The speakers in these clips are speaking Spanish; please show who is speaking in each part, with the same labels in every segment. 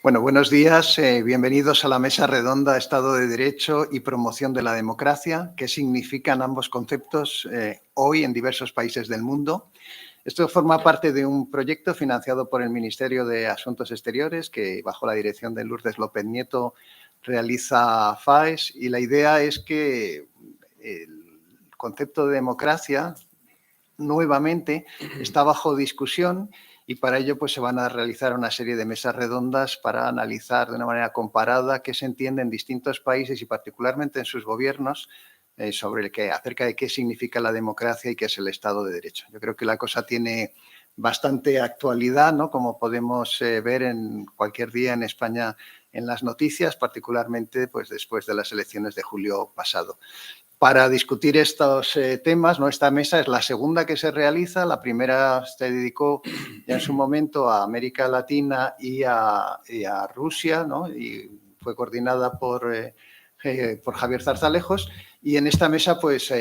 Speaker 1: Bueno, buenos días. Bienvenidos a la Mesa Redonda Estado de Derecho y Promoción de la Democracia. ¿Qué significan ambos conceptos hoy en diversos países del mundo? Esto forma parte de un proyecto financiado por el Ministerio de Asuntos Exteriores, que bajo la dirección de Lourdes López Nieto realiza FAES, y la idea es que el concepto de democracia nuevamente está bajo discusión y para ello pues, se van a realizar una serie de mesas redondas para analizar de una manera comparada qué se entiende en distintos países y particularmente en sus gobiernos acerca de qué significa la democracia y qué es el Estado de Derecho. Yo creo que la cosa tiene bastante actualidad, ¿no? Como podemos ver en cualquier día en España en las noticias, particularmente pues, después de las elecciones de julio pasado. Para discutir estos temas, ¿no? Esta mesa es la segunda que se realiza. La primera se dedicó ya en su momento a América Latina y a Rusia, ¿no? Y fue coordinada por Javier Zarzalejos. Y en esta mesa, pues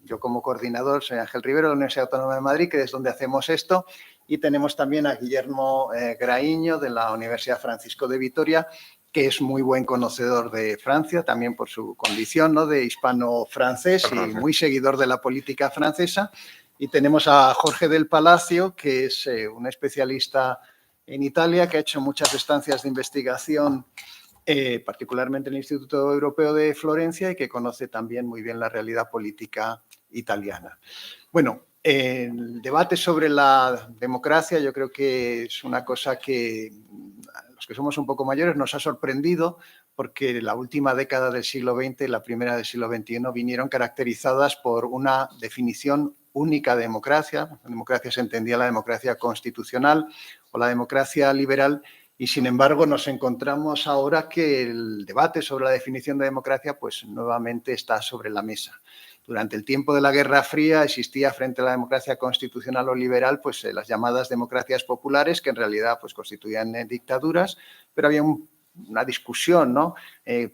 Speaker 1: yo como coordinador soy Ángel Rivero de la Universidad Autónoma de Madrid, que es donde hacemos esto. Y tenemos también a Guillermo Graíño de la Universidad Francisco de Vitoria, que es muy buen conocedor de Francia, también por su condición, ¿no?, de hispano-francés y muy seguidor de la política francesa. Y tenemos a Jorge del Palacio, que es un especialista en Italia, que ha hecho muchas estancias de investigación, particularmente en el Instituto Europeo de Florencia, y que conoce también muy bien la realidad política italiana. Bueno, el debate sobre la democracia yo creo que es una cosa que a los que somos un poco mayores nos ha sorprendido, porque la última década del siglo XX y la primera del siglo XXI vinieron caracterizadas por una definición única de democracia. La democracia se entendía la democracia constitucional o la democracia liberal, y sin embargo nos encontramos ahora que el debate sobre la definición de democracia pues nuevamente está sobre la mesa. Durante el tiempo de la Guerra Fría existía frente a la democracia constitucional o liberal pues las llamadas democracias populares, que en realidad pues constituían dictaduras, pero había una discusión, ¿no?,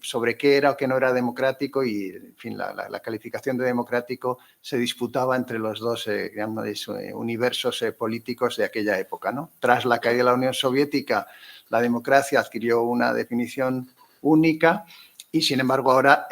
Speaker 1: sobre qué era o qué no era democrático, y en fin, la calificación de democrático se disputaba entre los dos grandes universos políticos de aquella época, ¿no? Tras la caída de la Unión Soviética, la democracia adquirió una definición única. Y, sin embargo, ahora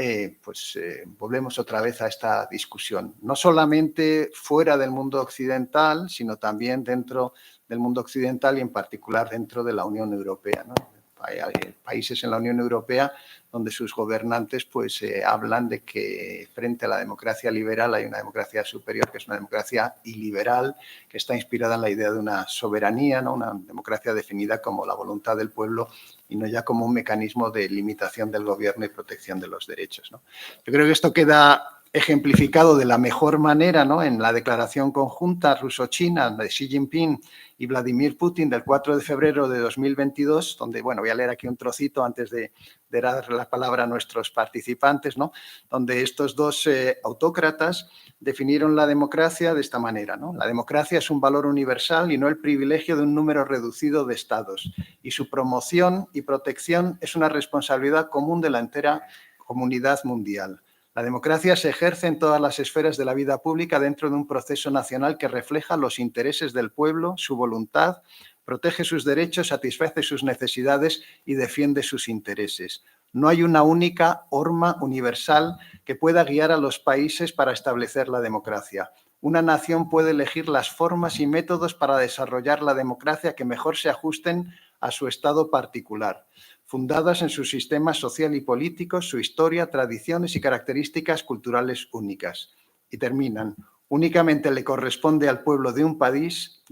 Speaker 1: volvemos otra vez a esta discusión, no solamente fuera del mundo occidental, sino también dentro del mundo occidental y, en particular, dentro de la Unión Europea, ¿no? Hay países en la Unión Europea donde sus gobernantes pues, hablan de que frente a la democracia liberal hay una democracia superior, que es una democracia iliberal, que está inspirada en la idea de una soberanía, ¿no?, una democracia definida como la voluntad del pueblo y no ya como un mecanismo de limitación del gobierno y protección de los derechos, ¿no? Yo creo que esto queda ejemplificado de la mejor manera, ¿no?, en la declaración conjunta ruso-china de Xi Jinping y Vladimir Putin del 4 de febrero de 2022, donde, bueno, voy a leer aquí un trocito antes de dar la palabra a nuestros participantes, ¿no?, donde estos dos autócratas definieron la democracia de esta manera, ¿no? La democracia es un valor universal y no el privilegio de un número reducido de estados, y su promoción y protección es una responsabilidad común de la entera comunidad mundial. La democracia se ejerce en todas las esferas de la vida pública dentro de un proceso nacional que refleja los intereses del pueblo, su voluntad, protege sus derechos, satisface sus necesidades y defiende sus intereses. No hay una única norma universal que pueda guiar a los países para establecer la democracia. Una nación puede elegir las formas y métodos para desarrollar la democracia que mejor se ajusten a su estado particular, fundadas en su sistema social y político, su historia, tradiciones y características culturales únicas. Y terminan. Únicamente le corresponde al pueblo de un país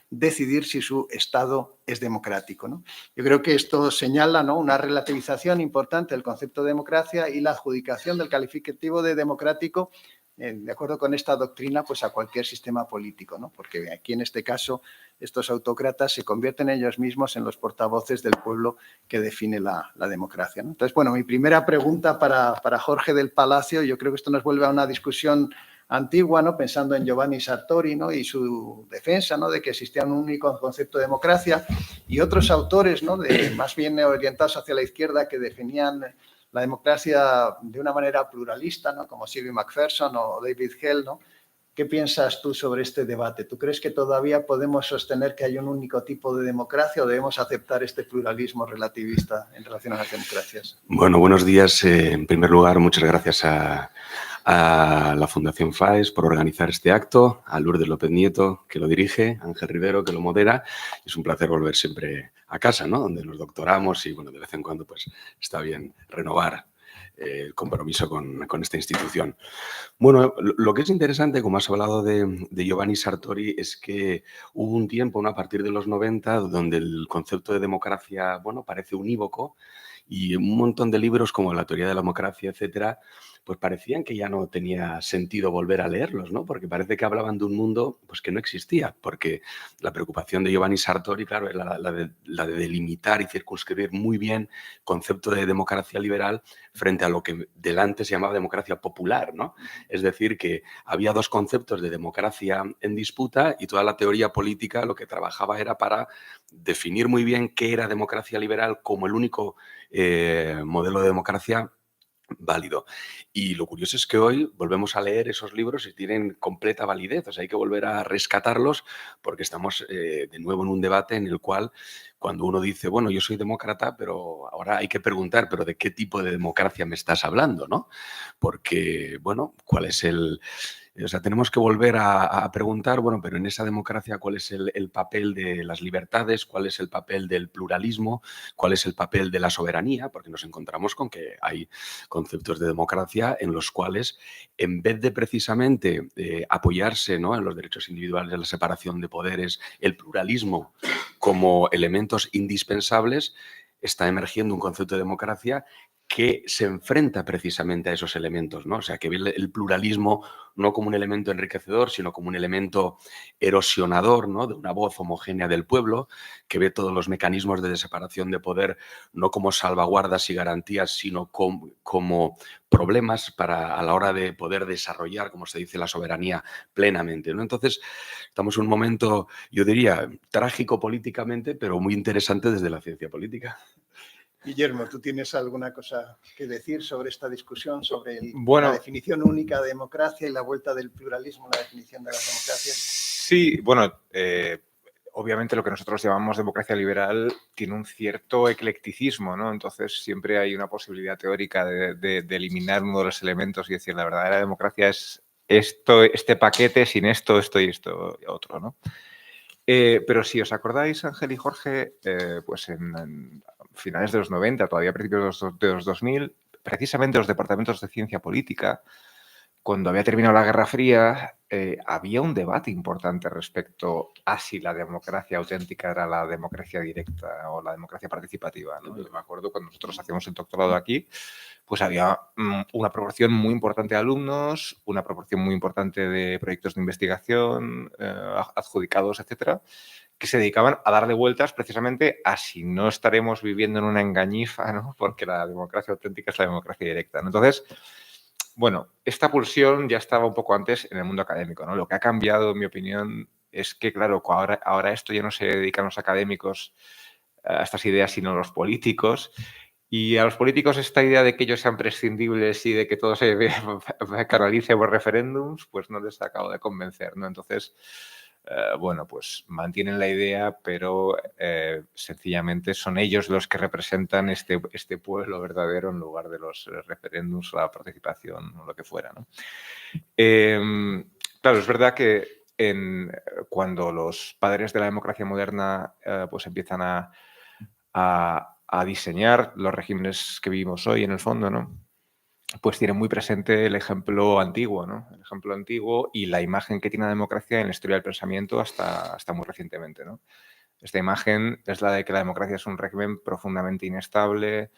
Speaker 1: decidir si su Estado es democrático, ¿no? Yo creo que esto señala, ¿no?, una relativización importante del concepto de democracia y la adjudicación del calificativo de democrático, de acuerdo con esta doctrina, pues a cualquier sistema político, ¿no? Porque aquí, en este caso, estos autócratas se convierten ellos mismos en los portavoces del pueblo que define la democracia, ¿no? Entonces, bueno, mi primera pregunta para Jorge del Palacio, yo creo que esto nos vuelve a una discusión antigua, ¿no?, pensando en Giovanni Sartori, ¿no?, y su defensa, ¿no?, de que existía un único concepto de democracia, y otros autores, ¿no?, más bien orientados hacia la izquierda, que definían la democracia de una manera pluralista, ¿no?, como Sylvie Macpherson o David Hell, ¿no?, ¿Qué piensas tú sobre este debate? ¿Tú crees que todavía podemos sostener que hay un único tipo de democracia o debemos aceptar este pluralismo relativista en relación a las democracias?
Speaker 2: Bueno, buenos días. En primer lugar, muchas gracias a la Fundación FAES por organizar este acto, a Lourdes López Nieto, que lo dirige, a Ángel Rivero, que lo modera. Es un placer volver siempre a casa, ¿no? Donde nos doctoramos y, bueno, de vez en cuando pues está bien renovar el compromiso con esta institución. Bueno, lo que es interesante, como has hablado de Giovanni Sartori, es que hubo un tiempo, ¿no?, a partir de los 90, donde el concepto de democracia, bueno, parece unívoco, y un montón de libros como La teoría de la democracia, etcétera, pues parecían que ya no tenía sentido volver a leerlos, ¿no? Porque parece que hablaban de un mundo pues, que no existía, porque la preocupación de Giovanni Sartori, claro, era la de delimitar y circunscribir muy bien el concepto de democracia liberal frente a lo que delante se llamaba democracia popular, ¿no? Es decir, que había dos conceptos de democracia en disputa y toda la teoría política lo que trabajaba era para definir muy bien qué era democracia liberal como el único modelo de democracia válido. Y lo curioso es que hoy volvemos a leer esos libros y tienen completa validez. O sea, hay que volver a rescatarlos porque estamos de nuevo en un debate en el cual cuando uno dice, bueno, yo soy demócrata, pero ahora hay que preguntar, pero ¿de qué tipo de democracia me estás hablando, no? Porque, bueno, ¿cuál es el...? O sea, tenemos que volver a preguntar, bueno, pero en esa democracia, ¿cuál es el papel de las libertades? ¿Cuál es el papel del pluralismo? ¿Cuál es el papel de la soberanía? Porque nos encontramos con que hay conceptos de democracia en los cuales, en vez de precisamente apoyarse, ¿no?, en los derechos individuales, en la separación de poderes, el pluralismo como elementos indispensables, está emergiendo un concepto de democracia que se enfrenta precisamente a esos elementos, ¿no? O sea, que ve el pluralismo no como un elemento enriquecedor, sino como un elemento erosionador, ¿no?, de una voz homogénea del pueblo, que ve todos los mecanismos de separación de poder no como salvaguardas y garantías, sino como problemas a la hora de poder desarrollar, como se dice, la soberanía plenamente, ¿no? Entonces, estamos en un momento, yo diría, trágico políticamente, pero muy interesante desde la ciencia política.
Speaker 1: Guillermo, ¿tú tienes alguna cosa que decir sobre esta discusión, sobre la
Speaker 3: Bueno,
Speaker 1: definición única de democracia y la vuelta del pluralismo en la definición de las democracias?
Speaker 3: sí, bueno, obviamente lo que nosotros llamamos democracia liberal tiene un cierto eclecticismo, ¿no? Entonces siempre hay una posibilidad teórica de eliminar uno de los elementos y decir la verdadera democracia es esto, este paquete, sin esto, esto y esto otro, ¿no? Pero si os acordáis, Ángel y Jorge, pues en finales de los 90, todavía a principios de los 2000, precisamente los departamentos de ciencia política, cuando había terminado la Guerra Fría, había un debate importante respecto a si la democracia auténtica era la democracia directa o la democracia participativa, ¿no? Yo me acuerdo cuando nosotros hacíamos el doctorado aquí, pues había una proporción muy importante de alumnos, una proporción muy importante de proyectos de investigación, adjudicados, etcétera, que se dedicaban a darle vueltas precisamente a si no estaremos viviendo en una engañifa, ¿no? Porque la democracia auténtica es la democracia directa, ¿no? Entonces, bueno, esta pulsión ya estaba un poco antes en el mundo académico, ¿no? Lo que ha cambiado, en mi opinión, es que, claro, ahora esto ya no se dedican los académicos a estas ideas, sino los políticos. Y a los políticos esta idea de que ellos sean prescindibles y de que todo se canalice por referéndums, pues no les ha acabado de convencer, ¿no? Entonces, bueno, pues mantienen la idea, pero sencillamente son ellos los que representan este pueblo verdadero en lugar de los referéndums o la participación o lo que fuera, ¿no? Claro, es verdad que cuando los padres de la democracia moderna pues empiezan a diseñar los regímenes que vivimos hoy, en el fondo, ¿no?, pues tiene muy presente el ejemplo antiguo, ¿no? El ejemplo antiguo y la imagen que tiene la democracia en la historia del pensamiento hasta muy recientemente, ¿no? Esta imagen es la de que la democracia es un régimen profundamente inestable,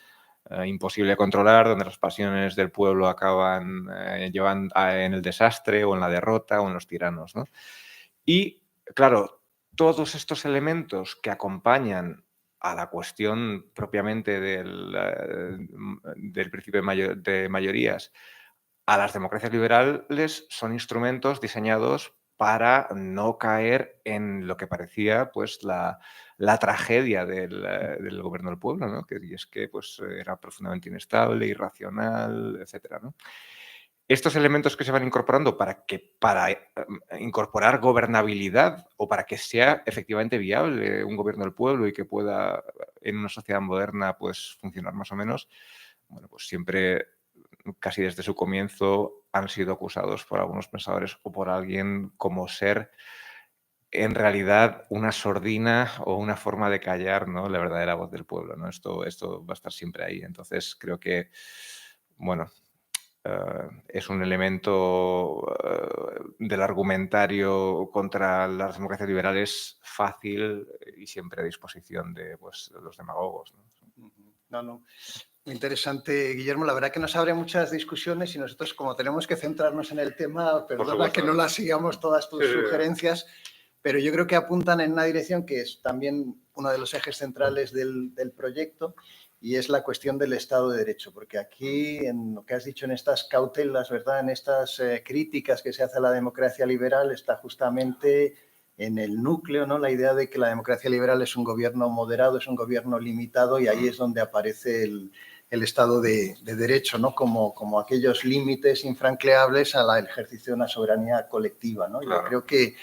Speaker 3: imposible de controlar, donde las pasiones del pueblo acaban en el desastre o en la derrota o en los tiranos, ¿no? Y, claro, todos estos elementos que acompañan a la cuestión propiamente del principio de mayorías, a las democracias liberales son instrumentos diseñados para no caer en lo que parecía pues la tragedia del gobierno del pueblo, ¿no? Y es que pues, era profundamente inestable, irracional, etcétera, ¿no? estos elementos que se van incorporando para incorporar gobernabilidad o para que sea efectivamente viable un gobierno del pueblo y que pueda en una sociedad moderna pues funcionar más o menos, bueno, pues siempre, casi desde su comienzo, han sido acusados por algunos pensadores o por alguien como ser en realidad una sordina o una forma de callar, ¿no?, la verdadera voz del pueblo, ¿no? Esto va a estar siempre ahí. Entonces creo que, bueno, es un elemento del argumentario contra las democracias liberales fácil y siempre a disposición de pues, los demagogos, ¿no?
Speaker 1: No. Muy interesante, Guillermo. La verdad que nos abre muchas discusiones y nosotros, como tenemos que centrarnos en el tema, perdona que no las sigamos todas tus sugerencias, pero yo creo que apuntan en una dirección que es también uno de los ejes centrales del proyecto, y es la cuestión del Estado de Derecho, porque aquí, en lo que has dicho, en estas cautelas, ¿verdad?, en estas críticas que se hace a la democracia liberal, está justamente en el núcleo, ¿no?, la idea de que la democracia liberal es un gobierno moderado, es un gobierno limitado, y ahí es donde aparece el Estado de Derecho, ¿no?, como aquellos límites infranqueables al ejercicio de una soberanía colectiva, ¿no?
Speaker 3: Claro.
Speaker 1: Yo creo que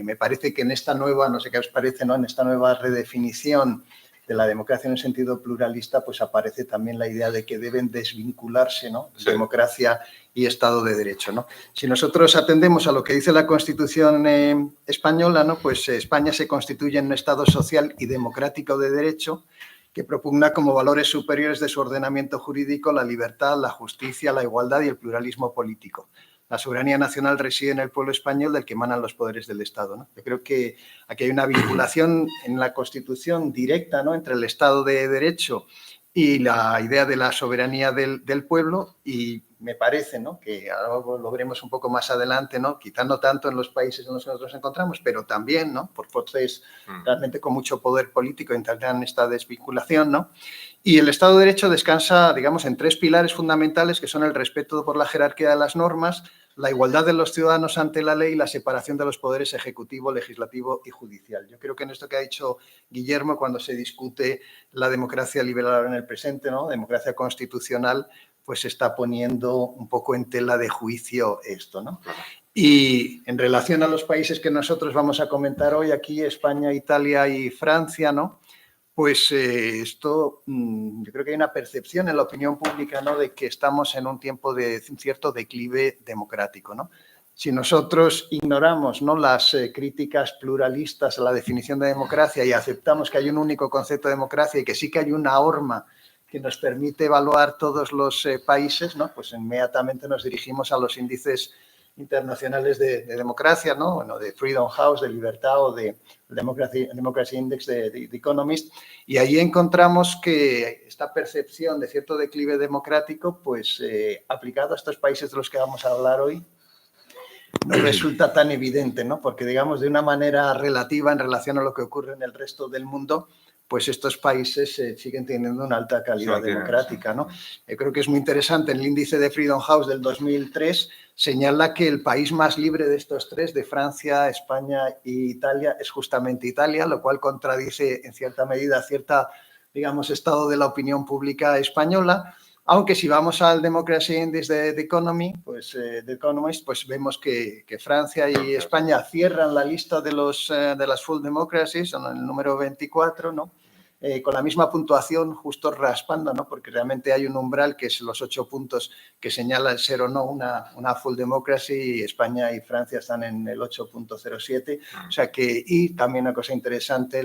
Speaker 1: me parece que en esta nueva, no sé qué os parece, ¿no?, en esta nueva redefinición de la democracia en un sentido pluralista, pues aparece también la idea de que deben desvincularse, ¿no?,
Speaker 3: Sí.
Speaker 1: democracia y Estado de Derecho, ¿no? Si nosotros atendemos a lo que dice la Constitución española, ¿no?, pues España se constituye en un Estado social y democrático de derecho que propugna como valores superiores de su ordenamiento jurídico la libertad, la justicia, la igualdad y el pluralismo político. La soberanía nacional reside en el pueblo español, del que emanan los poderes del Estado, ¿no? Yo creo que aquí hay una vinculación en la Constitución directa, ¿no?, entre el Estado de Derecho y la idea de la soberanía del pueblo, y me parece, ¿no?, que ahora lo veremos un poco más adelante, ¿no?, quizá no tanto en los países en los que nosotros nos encontramos, pero también, ¿no?, por fuerzas realmente con mucho poder político intentan esta desvinculación, ¿no? Y el Estado de Derecho descansa, digamos, en tres pilares fundamentales, que son el respeto por la jerarquía de las normas, la igualdad de los ciudadanos ante la ley y la separación de los poderes ejecutivo, legislativo y judicial. Yo creo que en esto que ha dicho Guillermo, cuando se discute la democracia liberal en el presente, ¿no?, democracia constitucional, pues se está poniendo un poco en tela de juicio esto, ¿no? Y en relación a los países que nosotros vamos a comentar hoy aquí, España, Italia y Francia, ¿no?, pues esto, yo creo que hay una percepción en la opinión pública, ¿no?, de que estamos en un tiempo de un cierto declive democrático, ¿no? Si nosotros ignoramos, ¿no?, las críticas pluralistas a la definición de democracia y aceptamos que hay un único concepto de democracia y que sí que hay una horma que nos permite evaluar todos los países, ¿no?, pues inmediatamente nos dirigimos a los índices internacionales de democracia, ¿no?, bueno, de Freedom House, de Libertad, o de Democracy Index de The Economist, y ahí encontramos que esta percepción de cierto declive democrático, pues aplicado a estos países de los que vamos a hablar hoy, no resulta tan evidente, ¿no?, porque, digamos, de una manera relativa en relación a lo que ocurre en el resto del mundo, pues estos países siguen teniendo una alta calidad democrática, ¿no? Creo que es muy interesante. En el índice de Freedom House del 2003 señala que el país más libre de estos tres, de Francia, España e Italia, es justamente Italia, lo cual contradice en cierta medida cierta, digamos, estado de la opinión pública española. Aunque si vamos al Democracy Index de The Economist, pues vemos que Francia y España cierran la lista de las full democracies, son el número 24, ¿no?, con la misma puntuación, justo raspando, ¿no?, porque realmente hay un umbral que es los 8 puntos que señala el ser o no una full democracy, y España y Francia están en el 8.07. O sea que, y también una cosa interesante,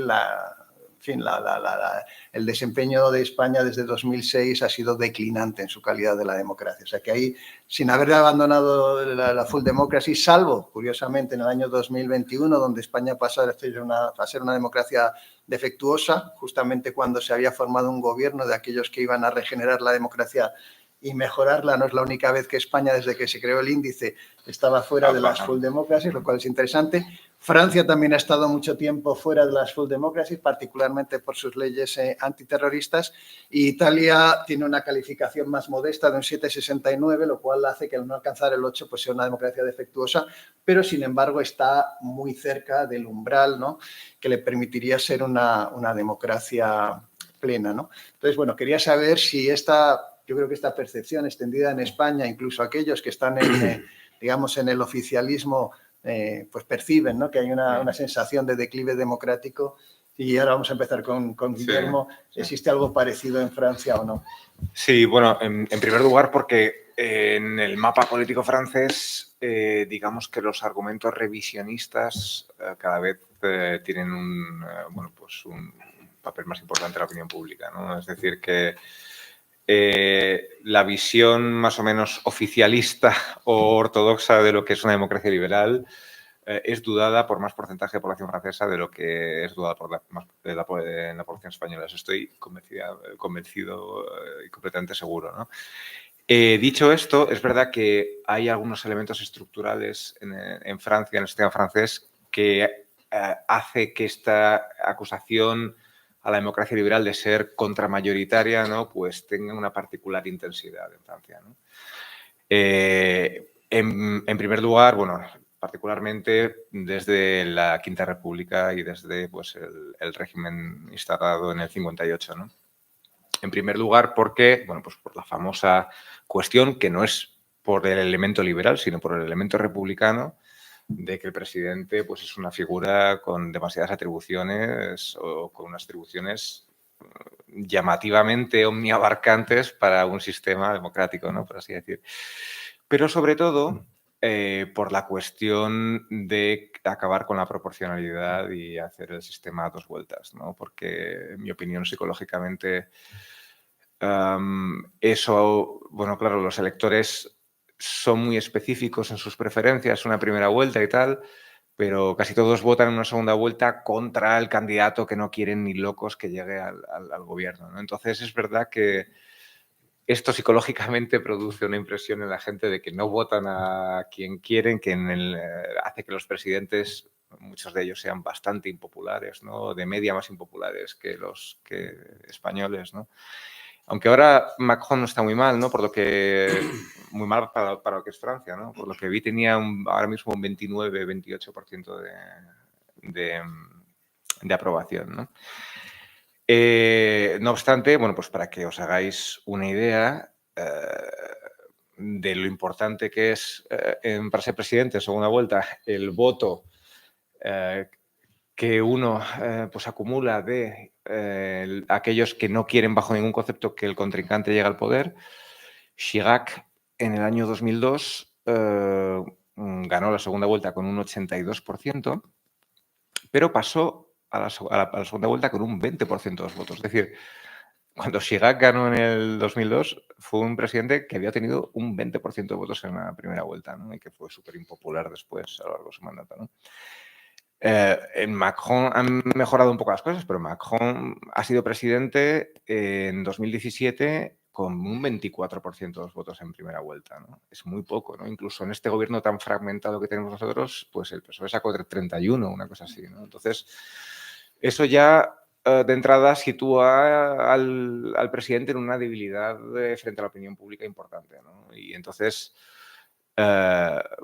Speaker 1: el desempeño de España desde 2006 ha sido declinante en su calidad de la democracia. O sea que ahí, sin haber abandonado la full democracy, salvo, curiosamente, en el año 2021, donde España pasó a ser una democracia defectuosa, justamente cuando se había formado un gobierno de aquellos que iban a regenerar la democracia y mejorarla. No es la única vez que España, desde que se creó el índice, estaba fuera de las full democracies, lo cual es interesante. Francia también ha estado mucho tiempo fuera de las full democracies, particularmente por sus leyes antiterroristas. Y Italia tiene una calificación más modesta de un 7,69, lo cual hace que al no alcanzar el 8 pues sea una democracia defectuosa, pero sin embargo está muy cerca del umbral, ¿no?, que le permitiría ser una democracia plena, ¿no? Entonces, bueno, quería saber si esta yo creo que esta percepción extendida en España, incluso aquellos que están digamos, en el oficialismo, pues perciben, ¿no?, que hay una sensación de declive democrático. Y ahora vamos a empezar con Guillermo. Sí. ¿Existe algo parecido en Francia o no?
Speaker 3: Sí, bueno, en primer lugar porque en el mapa político francés, digamos que los argumentos revisionistas cada vez tienen un papel más importante en la opinión pública, ¿no? Es decir, que la visión más o menos oficialista o ortodoxa de lo que es una democracia liberal es dudada por más porcentaje de población francesa de lo que es dudada por la población española. Eso estoy convencido y completamente seguro, ¿no? Dicho esto, es verdad que hay algunos elementos estructurales en Francia, en el sistema francés, que hace que esta acusación a la democracia liberal de ser contramayoritaria, ¿no?, pues tenga una particular intensidad en Francia, ¿no? En primer lugar, bueno, particularmente desde la Quinta República y desde pues, el régimen instaurado en el 58, ¿no? En primer lugar, porque, bueno, pues por la famosa cuestión, que no es por el elemento liberal, sino por el elemento republicano, de que el presidente pues, es una figura con demasiadas atribuciones o con unas atribuciones llamativamente omniabarcantes para un sistema democrático, ¿no?, por así decir. Pero sobre todo por la cuestión de acabar con la proporcionalidad y hacer el sistema a dos vueltas, ¿no? Porque, en mi opinión, psicológicamente, eso, bueno, claro, los electores son muy específicos en sus preferencias, una primera vuelta y tal, pero casi todos votan en una segunda vuelta contra el candidato que no quieren ni locos que llegue al gobierno, ¿no? Entonces, es verdad que esto psicológicamente produce una impresión en la gente de que no votan a quien quieren, que hace que los presidentes, muchos de ellos, sean bastante impopulares, ¿no?, de media más impopulares que los españoles, ¿no? Aunque ahora Macron no está muy mal, ¿no?, por lo que muy mal para lo que es Francia, ¿no? Por lo que vi tenía ahora mismo un 29-28% de aprobación, ¿no? No obstante, bueno, pues para que os hagáis una idea de lo importante que es para ser presidente en segunda vuelta el voto que uno pues acumula de aquellos que no quieren bajo ningún concepto que el contrincante llegue al poder. Chirac en el año 2002 ganó la segunda vuelta con un 82%, pero pasó a la segunda vuelta con un 20% de los votos. Es decir, cuando Chirac ganó en el 2002, fue un presidente que había tenido un 20% de votos en la primera vuelta, ¿no?, y que fue súper impopular después a lo largo de su mandato, ¿no? En Macron han mejorado un poco las cosas, pero Macron ha sido presidente en 2017 con un 24% de los votos en primera vuelta, ¿no? Es muy poco, ¿no? Incluso en este gobierno tan fragmentado que tenemos nosotros, pues el PSOE sacó 31, una cosa así, ¿no? Entonces, eso ya de entrada sitúa al presidente en una debilidad frente a la opinión pública importante, ¿no? Y entonces,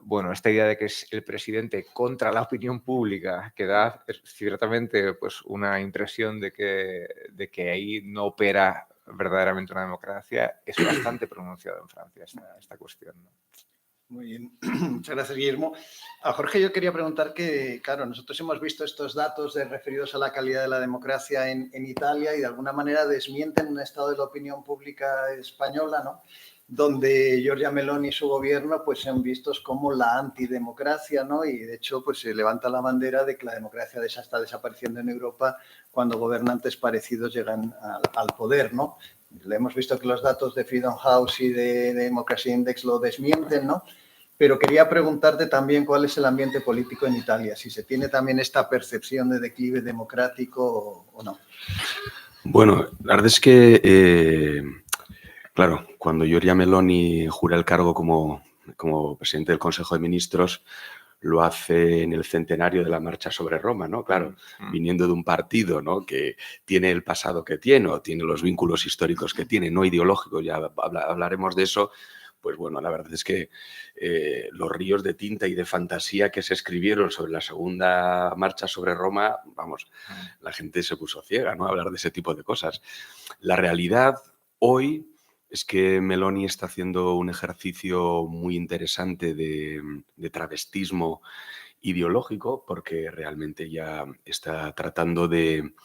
Speaker 3: bueno, esta idea de que es el presidente contra la opinión pública, que da ciertamente pues, una impresión de que ahí no opera verdaderamente una democracia, es bastante pronunciado en Francia esta cuestión, ¿no?
Speaker 1: Muy bien, muchas gracias, Guillermo. A Jorge yo quería preguntar que, claro, nosotros hemos visto estos datos referidos a la calidad de la democracia en Italia y de alguna manera desmienten un estado de la opinión pública española, ¿no?, donde Giorgia Meloni y su gobierno pues son vistos como la antidemocracia, ¿no? Y de hecho pues se levanta la bandera de que la democracia está desapareciendo en Europa cuando gobernantes parecidos llegan al poder, ¿no? Le hemos visto que los datos de Freedom House y de Democracy Index lo desmienten, ¿no? Pero quería preguntarte también cuál es el ambiente político en Italia, si se tiene también esta percepción de declive democrático o no.
Speaker 2: Bueno, la verdad es que, claro, cuando Giorgia Meloni jura el cargo como presidente del Consejo de Ministros, lo hace en el centenario de la marcha sobre Roma, ¿no? Claro, viniendo de un partido, ¿no?, que tiene el pasado que tiene o tiene los vínculos históricos que tiene, no ideológicos, ya hablaremos de eso. Pues bueno, la verdad es que los ríos de tinta y de fantasía que se escribieron sobre la segunda marcha sobre Roma, vamos, la gente se puso ciega, ¿no?, a hablar de ese tipo de cosas. La realidad hoy es que Meloni está haciendo un ejercicio muy interesante de travestismo ideológico, porque realmente ya está tratando de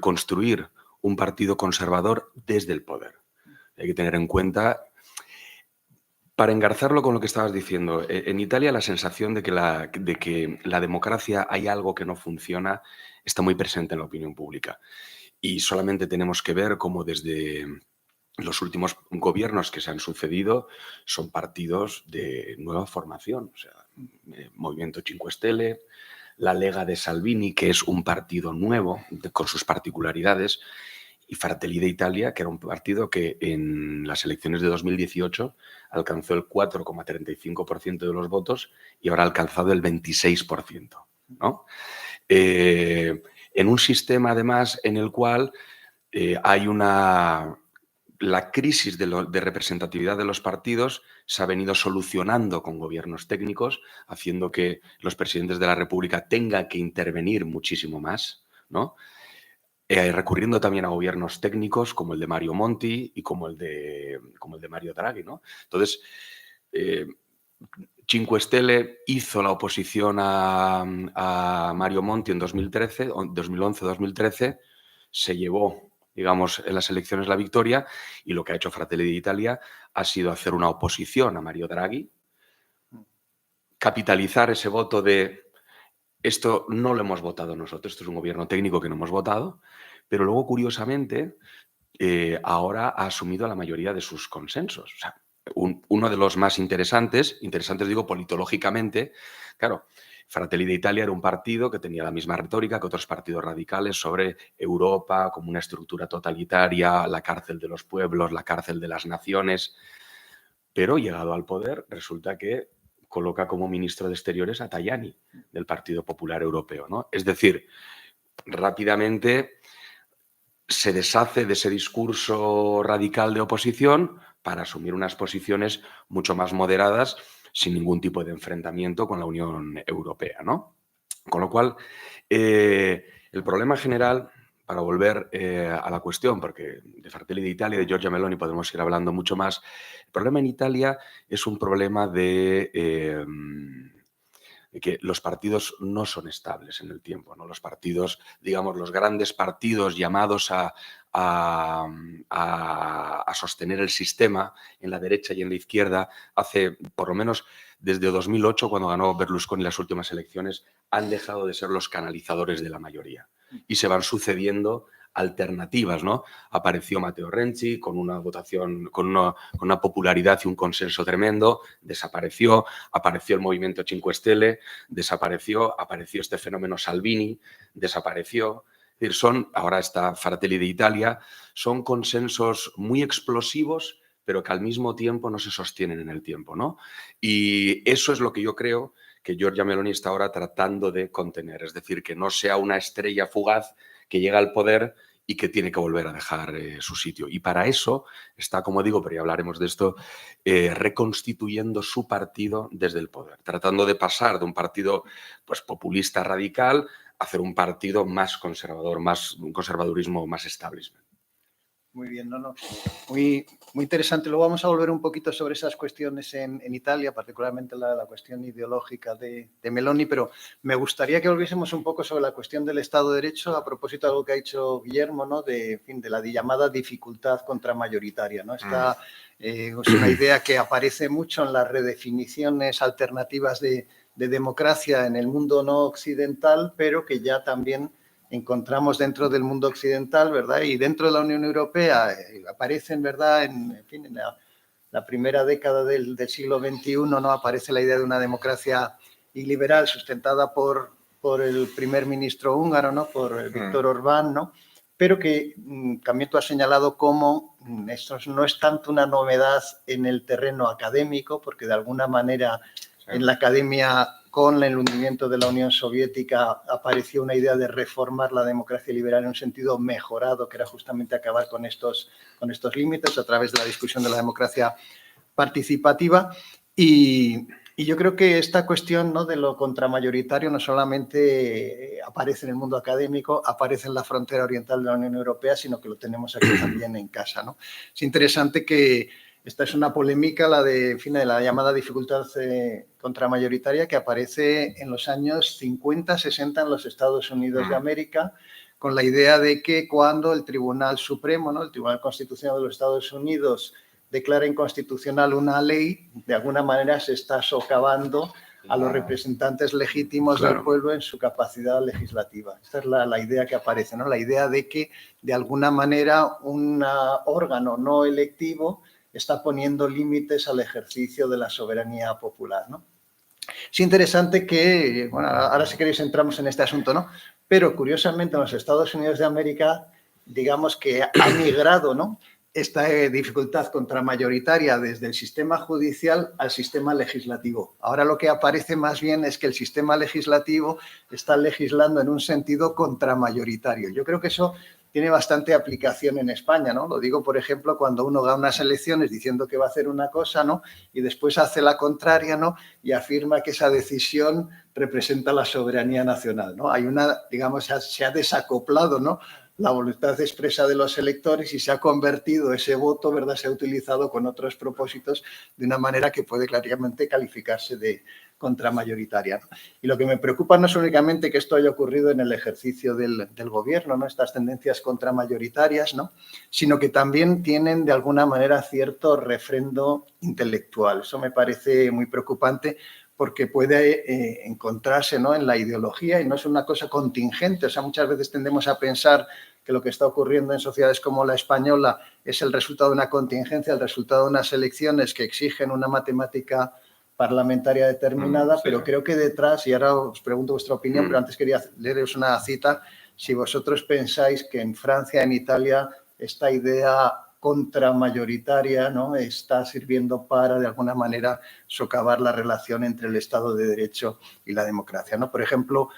Speaker 2: construir un partido conservador desde el poder. Hay que tener en cuenta, para engarzarlo con lo que estabas diciendo, en Italia la sensación de que la democracia hay algo que no funciona está muy presente en la opinión pública. Y solamente tenemos que ver cómo desde los últimos gobiernos que se han sucedido son partidos de nueva formación. O sea, Movimiento 5 Stelle, la Lega de Salvini, que es un partido nuevo con sus particularidades, y Fratelli d'Italia, que era un partido que en las elecciones de 2018 alcanzó el 4,35% de los votos y ahora ha alcanzado el 26%, ¿no? En un sistema, además, en el cual hay la crisis de representatividad de los partidos se ha venido solucionando con gobiernos técnicos, haciendo que los presidentes de la República tengan que intervenir muchísimo más, ¿no? Recurriendo también a gobiernos técnicos como el de Mario Monti y como el de Mario Draghi, ¿no? Entonces, 5 Stelle hizo la oposición a Mario Monti en 2011-2013, se llevó, digamos, en las elecciones la victoria, y lo que ha hecho Fratelli d'Italia ha sido hacer una oposición a Mario Draghi, capitalizar ese voto de esto no lo hemos votado nosotros, esto es un gobierno técnico que no hemos votado, pero luego, curiosamente, ahora ha asumido la mayoría de sus consensos. O sea, uno de los más interesantes digo politológicamente, claro, Fratelli d'Italia era un partido que tenía la misma retórica que otros partidos radicales sobre Europa como una estructura totalitaria, la cárcel de los pueblos, la cárcel de las naciones, pero llegado al poder resulta que coloca como ministro de Exteriores a Tajani, del Partido Popular Europeo, ¿no? Es decir, rápidamente se deshace de ese discurso radical de oposición para asumir unas posiciones mucho más moderadas, sin ningún tipo de enfrentamiento con la Unión Europea, ¿no? Con lo cual, el problema general, para volver a la cuestión, porque de Fratelli d'Italia y de Giorgia Meloni podemos ir hablando mucho más, el problema en Italia es un problema de que los partidos no son estables en el tiempo, ¿no? Los partidos, digamos, los grandes partidos llamados a sostener el sistema en la derecha y en la izquierda, hace por lo menos desde 2008, cuando ganó Berlusconi las últimas elecciones, han dejado de ser los canalizadores de la mayoría y se van sucediendo alternativas, ¿no? Apareció Matteo Renzi con una votación, con una popularidad y un consenso tremendo, desapareció, apareció el Movimiento 5 Stelle, desapareció, apareció este fenómeno Salvini, desapareció. Es decir, ahora está Fratelli d'Italia, son consensos muy explosivos, pero que al mismo tiempo no se sostienen en el tiempo, ¿no? Y eso es lo que yo creo que Giorgia Meloni está ahora tratando de contener, es decir, que no sea una estrella fugaz que llega al poder y que tiene que volver a dejar su sitio. Y para eso está, como digo, pero ya hablaremos de esto, reconstituyendo su partido desde el poder, tratando de pasar de un partido pues, populista radical a hacer un partido más conservador, un conservadurismo más establishment.
Speaker 1: Muy bien, muy interesante. Luego vamos a volver un poquito sobre esas cuestiones en Italia, particularmente la cuestión ideológica de Meloni, pero me gustaría que volviésemos un poco sobre la cuestión del Estado de Derecho, a propósito de algo que ha dicho Guillermo, ¿no? De la llamada dificultad contramayoritaria, ¿no? Esta es una idea que aparece mucho en las redefiniciones alternativas de democracia en el mundo no occidental, pero que ya también encontramos dentro del mundo occidental, ¿verdad? Y dentro de la Unión Europea aparecen, ¿verdad? En la primera década del siglo XXI, ¿no? Aparece la idea de una democracia iliberal sustentada por el primer ministro húngaro, ¿no? Por Viktor Orbán, ¿no? Pero que también tú has señalado cómo esto no es tanto una novedad en el terreno académico, porque de alguna manera en la academia, con el hundimiento de la Unión Soviética, apareció una idea de reformar la democracia liberal en un sentido mejorado, que era justamente acabar con estos límites a través de la discusión de la democracia participativa. Y Y yo creo que esta cuestión, ¿no?, de lo contramayoritario no solamente aparece en el mundo académico, aparece en la frontera oriental de la Unión Europea, sino que lo tenemos aquí también en casa, ¿no? Es interesante que esta es una polémica, la de, en fin, de la llamada dificultad contramayoritaria, que aparece en los años 50, 60 en los Estados Unidos de América, con la idea de que cuando el Tribunal Supremo, ¿no?, el Tribunal Constitucional de los Estados Unidos, declara inconstitucional una ley, de alguna manera se está socavando a los representantes legítimos del pueblo en su capacidad legislativa. Esta es la idea que aparece, ¿no? La idea de que, de alguna manera, un órgano no electivo está poniendo límites al ejercicio de la soberanía popular, ¿no? Es interesante que, bueno, ahora si queréis entramos en este asunto, ¿no? Pero, curiosamente, en los Estados Unidos de América, digamos que ha migrado, ¿no?, esta dificultad contramayoritaria desde el sistema judicial al sistema legislativo. Ahora lo que aparece más bien es que el sistema legislativo está legislando en un sentido contramayoritario. Yo creo que eso tiene bastante aplicación en España, ¿no? Lo digo, por ejemplo, cuando uno gana unas elecciones diciendo que va a hacer una cosa, ¿no?, y después hace la contraria, ¿no?, y afirma que esa decisión representa la soberanía nacional, ¿no? Hay una, digamos, se ha desacoplado, ¿no?, la voluntad expresa de los electores y se ha convertido ese voto, ¿verdad?, se ha utilizado con otros propósitos de una manera que puede claramente calificarse de contramayoritaria. Y lo que me preocupa no es únicamente que esto haya ocurrido en el ejercicio del gobierno, ¿no?, estas tendencias contramayoritarias, ¿no?, sino que también tienen de alguna manera cierto refrendo intelectual. Eso me parece muy preocupante porque puede encontrarse, ¿no?, en la ideología y no es una cosa contingente. O sea, muchas veces tendemos a pensar que lo que está ocurriendo en sociedades como la española es el resultado de una contingencia, el resultado de unas elecciones que exigen una matemática parlamentaria determinada, sí, pero creo que detrás, y ahora os pregunto vuestra opinión, pero antes quería leeros una cita, si vosotros pensáis que en Francia, en Italia, esta idea contramayoritaria, ¿no?, está sirviendo para, de alguna manera, socavar la relación entre el Estado de Derecho y la democracia, ¿no? Por ejemplo,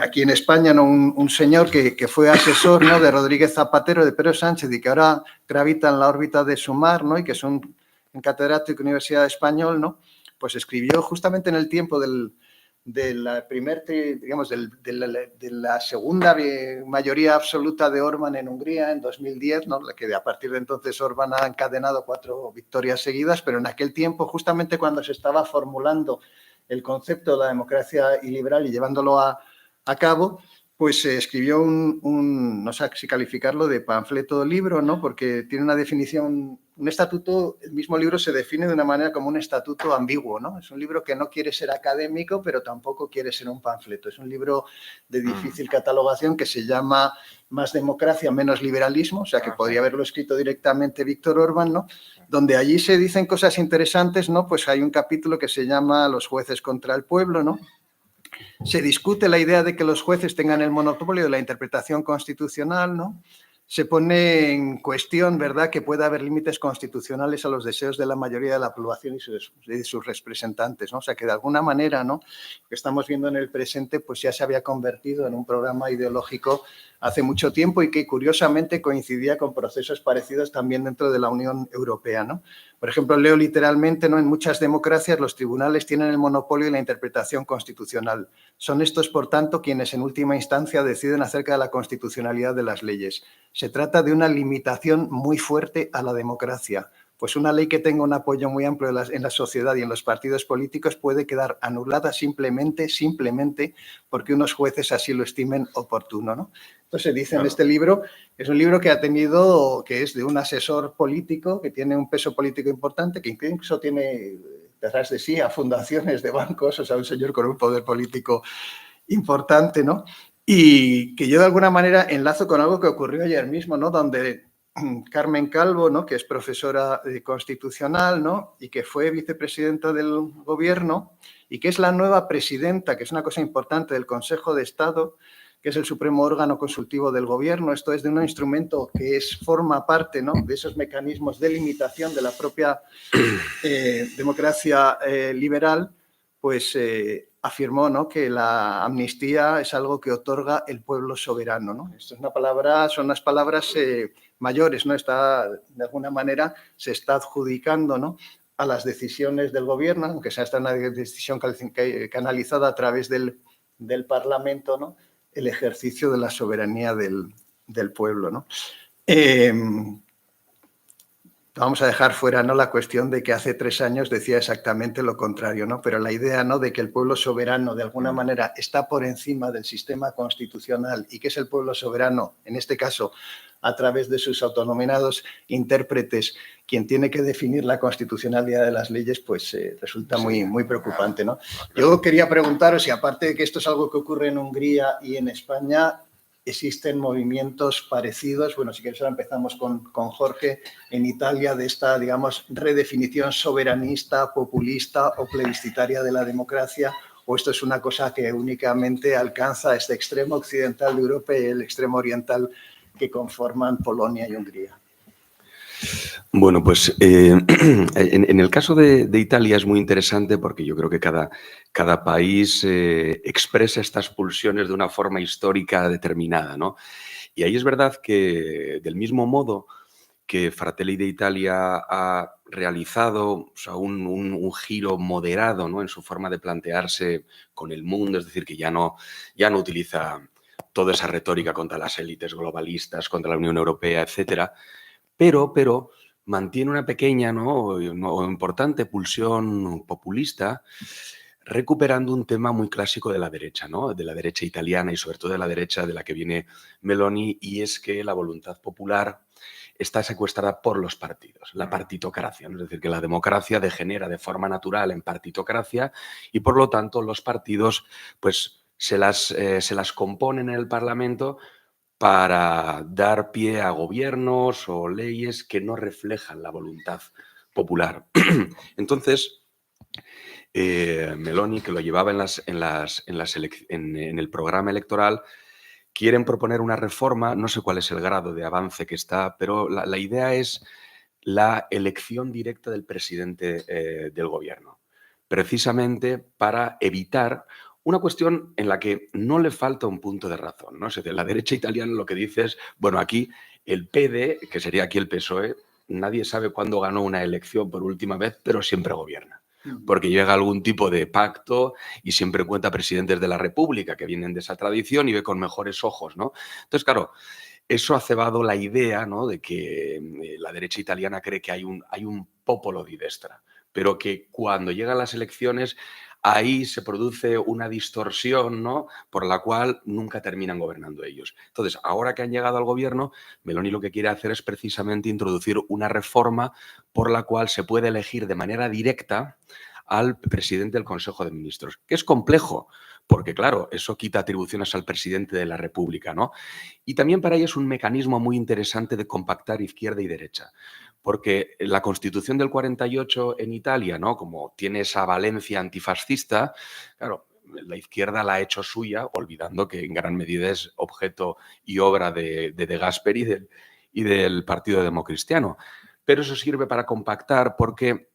Speaker 1: aquí en España, ¿no?, un señor que fue asesor, ¿no?, de Rodríguez Zapatero, de Pedro Sánchez, y que ahora gravita en la órbita de Sumar, ¿no?, y que es un catedrático de la Universidad Español, ¿no?, pues escribió justamente en el tiempo de la segunda mayoría absoluta de Orbán en Hungría en 2010, ¿no?, la que a partir de entonces Orbán ha encadenado 4 victorias seguidas, pero en aquel tiempo, justamente cuando se estaba formulando el concepto de la democracia iliberal y llevándolo a cabo, pues se escribió no sé si calificarlo de panfleto o libro, ¿no?, porque tiene una definición, un estatuto, el mismo libro se define de una manera como un estatuto ambiguo, ¿no? Es un libro que no quiere ser académico, pero tampoco quiere ser un panfleto. Es un libro de difícil catalogación que se llama Más democracia, menos liberalismo, o sea, que podría haberlo escrito directamente Víctor Orbán, ¿no?, donde allí se dicen cosas interesantes, ¿no? Pues hay un capítulo que se llama Los jueces contra el pueblo, ¿no? Se discute la idea de que los jueces tengan el monopolio de la interpretación constitucional, ¿no? Se pone en cuestión, ¿verdad?, que pueda haber límites constitucionales a los deseos de la mayoría de la población y de sus representantes, ¿no? O sea, que de alguna manera, ¿no?, lo que estamos viendo en el presente, pues ya se había convertido en un programa ideológico hace mucho tiempo y que curiosamente coincidía con procesos parecidos también dentro de la Unión Europea, ¿no? Por ejemplo, leo literalmente, ¿no?, en muchas democracias los tribunales tienen el monopolio de la interpretación constitucional. Son estos, por tanto, quienes en última instancia deciden acerca de la constitucionalidad de las leyes. Se trata de una limitación muy fuerte a la democracia, pues una ley que tenga un apoyo muy amplio en la sociedad y en los partidos políticos puede quedar anulada simplemente porque unos jueces así lo estimen oportuno, ¿no? Entonces, dice en este libro, es un libro que que es de un asesor político, que tiene un peso político importante, que incluso tiene detrás de sí a fundaciones de bancos, o sea, un señor con un poder político importante, ¿no? Y que yo de alguna manera enlazo con algo que ocurrió ayer mismo, ¿no?, donde Carmen Calvo, ¿no?, que es profesora constitucional, ¿no?, y que fue vicepresidenta del gobierno y que es la nueva presidenta, que es una cosa importante, del Consejo de Estado, que es el supremo órgano consultivo del gobierno. Esto es de un instrumento que forma parte, ¿no?, de esos mecanismos de limitación de la propia democracia liberal, pues afirmó, ¿no?, que la amnistía es algo que otorga el pueblo soberano, ¿no? Esto es son unas palabras mayores, ¿no? De alguna manera se está adjudicando, ¿no?, a las decisiones del gobierno, aunque sea esta una decisión canalizada a través del Parlamento, ¿no? El ejercicio de la soberanía del pueblo, ¿no? Vamos a dejar fuera, ¿no?, la cuestión de que hace 3 años decía exactamente lo contrario, ¿no? Pero la idea, ¿no?, de que el pueblo soberano de alguna manera está por encima del sistema constitucional y que es el pueblo soberano, en este caso, a través de sus autonominados intérpretes, quien tiene que definir la constitucionalidad de las leyes, pues resulta muy preocupante, ¿no? Yo quería preguntaros si, aparte de que esto es algo que ocurre en Hungría y en España, existen movimientos parecidos. Bueno, si quieres ahora empezamos con Jorge, en Italia, de esta, digamos, redefinición soberanista, populista o plebiscitaria de la democracia, o esto es una cosa que únicamente alcanza este extremo occidental de Europa y el extremo oriental que conforman Polonia y Hungría.
Speaker 2: Bueno, pues en el caso de Italia es muy interesante porque yo creo que cada país expresa estas pulsiones de una forma histórica determinada, ¿no? Y ahí es verdad que, del mismo modo que Fratelli d'Italia ha realizado, o sea, un giro moderado, ¿no?, en su forma de plantearse con el mundo, es decir, que ya no utiliza toda esa retórica contra las élites globalistas, contra la Unión Europea, etcétera, pero mantiene una pequeña, o importante pulsión populista, recuperando un tema muy clásico de la derecha, ¿no?, de la derecha italiana y sobre todo de la derecha de la que viene Meloni, y es que la voluntad popular está secuestrada por los partidos, la partitocracia, ¿no? Es decir, que la democracia degenera de forma natural en partitocracia y, por lo tanto, los partidos pues, se las componen en el Parlamento para dar pie a gobiernos o leyes que no reflejan la voluntad popular. Entonces, Meloni, que lo llevaba en el programa electoral, quieren proponer una reforma, no sé cuál es el grado de avance que está, pero la idea es la elección directa del presidente del gobierno, precisamente para evitar una cuestión en la que no le falta un punto de razón, ¿no? Es decir, la derecha italiana lo que dice es, bueno, aquí el PD, que sería aquí el PSOE, nadie sabe cuándo ganó una elección por última vez, pero siempre gobierna. Porque llega algún tipo de pacto y siempre cuenta presidentes de la República que vienen de esa tradición y ve con mejores ojos, ¿no? Entonces, claro, eso ha cebado la idea, ¿no?, de que la derecha italiana cree que hay un popolo di destra, pero que cuando llegan las elecciones ahí se produce una distorsión, ¿no?, por la cual nunca terminan gobernando ellos. Entonces, ahora que han llegado al gobierno, Meloni lo que quiere hacer es precisamente introducir una reforma por la cual se puede elegir de manera directa al presidente del Consejo de Ministros, que es complejo, porque claro, eso quita atribuciones al presidente de la República, ¿no? Y también para ella es un mecanismo muy interesante de compactar izquierda y derecha, porque la Constitución del 48 en Italia, ¿no?, como tiene esa valencia antifascista, claro, la izquierda la ha hecho suya, olvidando que en gran medida es objeto y obra de Gasperi y del Partido Democristiano. Pero eso sirve para compactar porque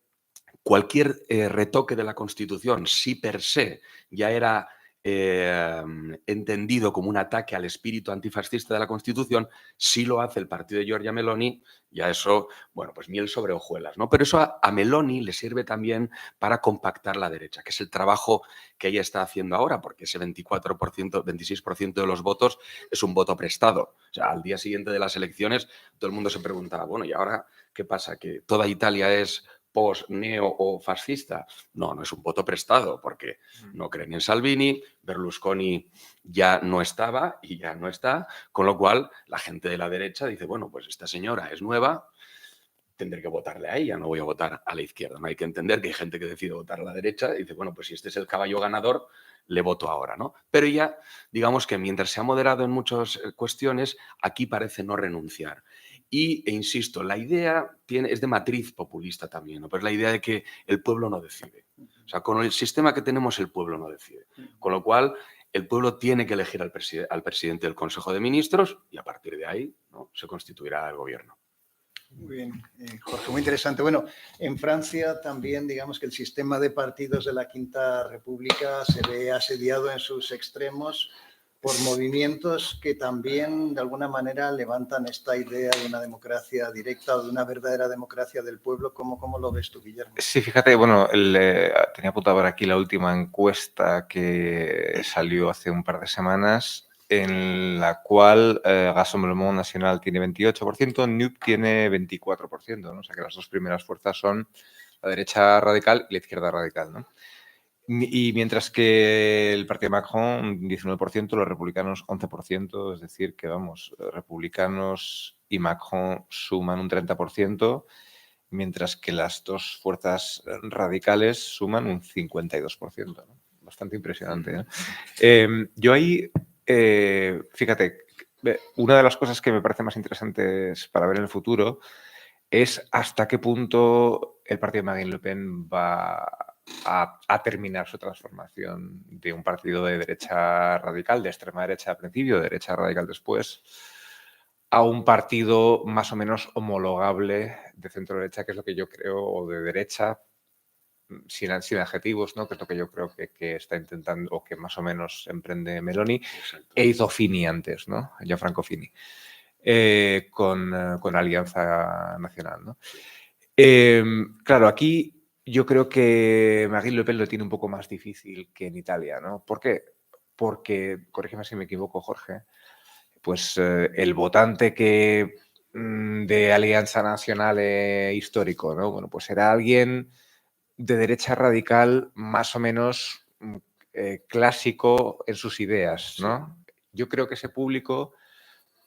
Speaker 2: cualquier retoque de la Constitución, si per se ya era entendido como un ataque al espíritu antifascista de la Constitución, si lo hace el partido de Giorgia Meloni, ya eso, bueno, pues miel sobre hojuelas, ¿no? Pero eso a Meloni le sirve también para compactar la derecha, que es el trabajo que ella está haciendo ahora, porque ese 24%, 26% de los votos es un voto prestado. O sea, al día siguiente de las elecciones todo el mundo se preguntaba, bueno, ¿y ahora qué pasa? ¿Que toda Italia es post, neo o fascista? No es un voto prestado porque no creen en Salvini, Berlusconi ya no estaba y ya no está, con lo cual la gente de la derecha dice, bueno, pues esta señora es nueva, tendré que votarle a ella, no voy a votar a la izquierda. No hay que entender que hay gente que decide votar a la derecha y dice, bueno, pues si este es el caballo ganador, le voto ahora, ¿no? Pero ya, digamos que mientras se ha moderado en muchas cuestiones, aquí parece no renunciar. E insisto, la idea es de matriz populista también, ¿no? Pues la idea de que el pueblo no decide. O sea, con el sistema que tenemos, el pueblo no decide. Con lo cual, el pueblo tiene que elegir al presidente del Consejo de Ministros y a partir de ahí, ¿no?, se constituirá el gobierno.
Speaker 1: Muy bien, Jorge, muy interesante. Bueno, en Francia también, digamos que el sistema de partidos de la Quinta República se ve asediado en sus extremos por movimientos que también de alguna manera levantan esta idea de una democracia directa o de una verdadera democracia del pueblo. ¿Cómo lo ves tú, Guillermo?
Speaker 3: Sí, fíjate, bueno, tenía apuntado por aquí la última encuesta que salió hace un par de semanas, en la cual Rassemblement National tiene 28%, NUP tiene 24%, ¿no? O sea que las dos primeras fuerzas son la derecha radical y la izquierda radical, ¿no? Y mientras que el partido de Macron, 19%, los republicanos 11%, es decir, que vamos, republicanos y Macron suman un 30%, mientras que las dos fuerzas radicales suman un 52%, ¿no? Bastante impresionante, ¿no? Yo ahí, fíjate, una de las cosas que me parece más interesantes para ver en el futuro es hasta qué punto el partido de Marine Le Pen va a terminar su transformación de un partido de derecha radical, de extrema derecha al principio, de derecha radical después, a un partido más o menos homologable de centro derecha, que es lo que yo creo, o de derecha, sin adjetivos, ¿no? Que es lo que yo creo que está intentando, o que más o menos emprende Meloni. Exacto. E hizo Fini antes, ¿no? Gianfranco Fini, con Alianza Nacional, ¿no? Claro, aquí yo creo que Marine Le Pen lo tiene un poco más difícil que en Italia, ¿no? ¿Por qué? Porque, corrígeme si me equivoco, Jorge, pues el votante de Alianza Nacional histórico, ¿no? Bueno, pues era alguien de derecha radical más o menos clásico en sus ideas, ¿no? Sí. Yo creo que ese público,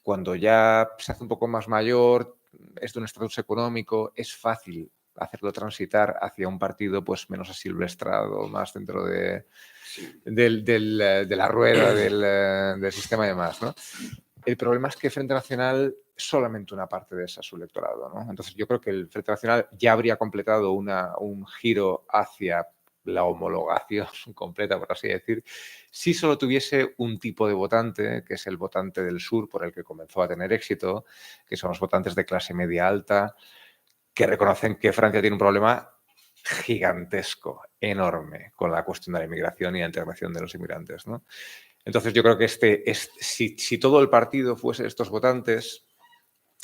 Speaker 3: cuando ya se hace un poco más mayor, es de un estatus económico, es fácil hacerlo transitar hacia un partido pues menos asilvestrado, más dentro de la rueda del sistema y demás, ¿no? El problema es que Frente Nacional solamente una parte de ese es su electorado, ¿no? Entonces yo creo que el Frente Nacional ya habría completado un giro hacia la homologación completa, por así decir, si solo tuviese un tipo de votante, que es el votante del sur, por el que comenzó a tener éxito, que son los votantes de clase media alta, que reconocen que Francia tiene un problema gigantesco, enorme, con la cuestión de la inmigración y la integración de los inmigrantes, ¿no? Entonces yo creo que si todo el partido fuese estos votantes,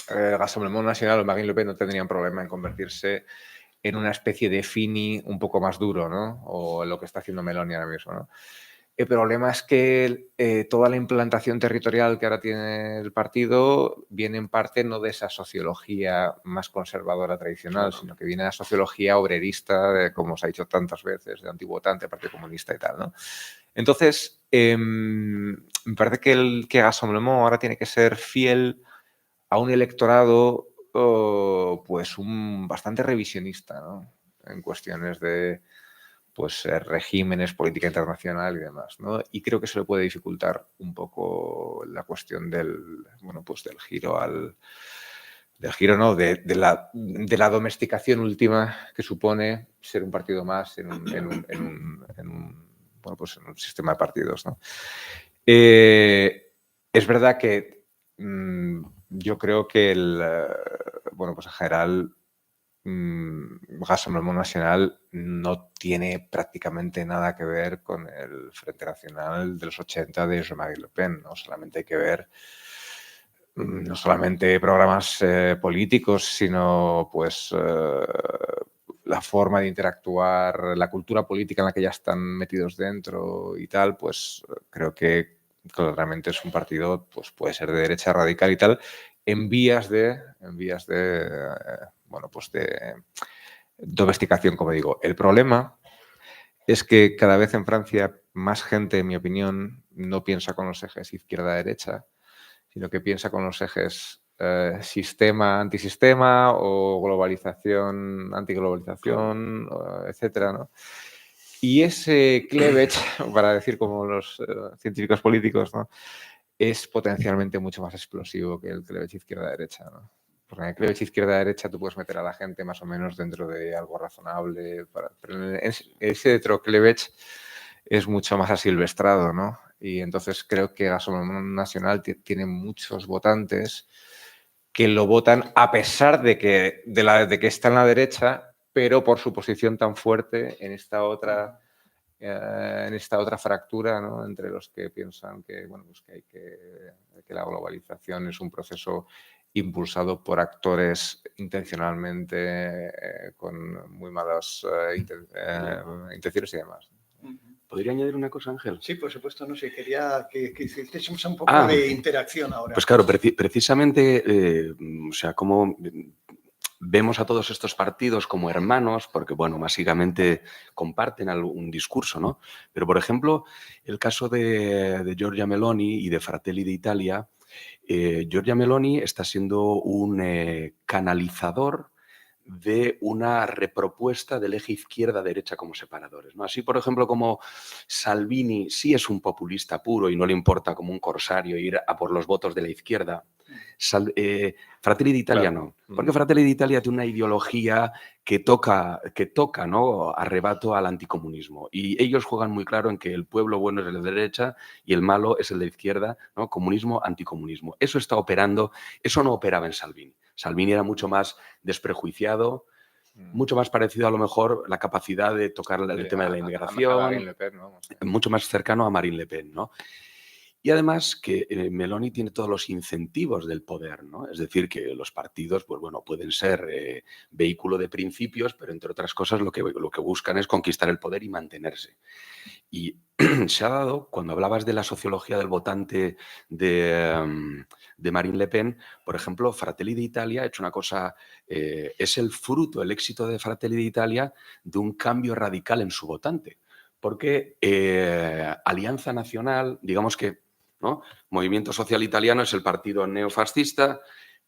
Speaker 3: Rassemblement National o Marine Le Pen no tendrían problema en convertirse en una especie de Fini un poco más duro, ¿no? O lo que está haciendo Meloni ahora mismo, ¿no? El problema es que toda la implantación territorial que ahora tiene el partido viene en parte no de esa sociología más conservadora tradicional, claro, sino que viene de la sociología obrerista, como os ha dicho tantas veces, de antivotante, Partido Comunista y tal, ¿no? Entonces, me parece que Rassemblement ahora tiene que ser fiel a un electorado pues bastante revisionista, ¿no? En cuestiones de pues regímenes, política internacional y demás, ¿no? Y creo que se le puede dificultar un poco la cuestión del giro de la domesticación última que supone ser un partido más en un sistema de partidos, ¿no? Es verdad que yo creo que en general Rassemblement Nacional no tiene prácticamente nada que ver con el Frente Nacional de los 80 de Jean-Marie Le Pen, ¿no? Solamente hay que ver no solamente programas políticos, sino pues la forma de interactuar, la cultura política en la que ya están metidos dentro y tal, pues creo que claramente es un partido, pues puede ser de derecha radical y tal, en vías de domesticación, como digo. El problema es que cada vez en Francia más gente, en mi opinión, no piensa con los ejes izquierda-derecha, sino que piensa con los ejes sistema-antisistema o globalización-antiglobalización, etcétera, ¿no? Y ese cleavage, para decir como los científicos políticos, ¿no?, es potencialmente mucho más explosivo que el cleavage izquierda-derecha, ¿no? Porque en el cleavage izquierda-derecha tú puedes meter a la gente más o menos dentro de algo razonable, pero ese otro cleavage es mucho más asilvestrado, ¿no? Y entonces creo que Rassemblement Nacional tiene muchos votantes que lo votan a pesar de que está en la derecha, pero por su posición tan fuerte en esta otra en esta otra fractura, ¿no? Entre los que piensan que, bueno, pues que la globalización es un proceso impulsado por actores intencionalmente con muy malas intenciones y demás.
Speaker 2: ¿Podría añadir una cosa, Ángel?
Speaker 1: Sí, por supuesto, no sé, quería que hiciésemos un poco de interacción ahora.
Speaker 2: Pues claro, precisamente, o sea, como vemos a todos estos partidos como hermanos, porque, bueno, básicamente comparten un discurso, ¿no? Pero, por ejemplo, el caso de Giorgia Meloni y de Fratelli d'Italia, Giorgia Meloni está siendo un canalizador de una repropuesta del eje izquierda-derecha como separadores, ¿no? Así, por ejemplo, como Salvini sí es un populista puro y no le importa como un corsario ir a por los votos de la izquierda, Fratelli d'Italia no. Porque Fratelli d'Italia tiene una ideología que toca, ¿no? Arrebato al anticomunismo. Y ellos juegan muy claro en que el pueblo bueno es el de derecha y el malo es el de izquierda, ¿no? Comunismo, anticomunismo. Eso está operando, eso no operaba en Salvini. Salvini era mucho más desprejuiciado, mucho más parecido a lo mejor la capacidad de tocar el tema de la inmigración,
Speaker 3: a Marine Le Pen, ¿no?
Speaker 2: mucho más cercano a Marine Le Pen, ¿no? Y además que Meloni tiene todos los incentivos del poder, ¿no? Es decir, que los partidos, pues bueno, pueden ser vehículo de principios, pero entre otras cosas lo que buscan es conquistar el poder y mantenerse. Y se ha dado, cuando hablabas de la sociología del votante de Marine Le Pen, por ejemplo, Fratelli d'Italia ha hecho una cosa, es el fruto, el éxito de Fratelli d'Italia de un cambio radical en su votante. Porque Alianza Nacional, digamos que, ¿no? Movimiento Social Italiano es el partido neofascista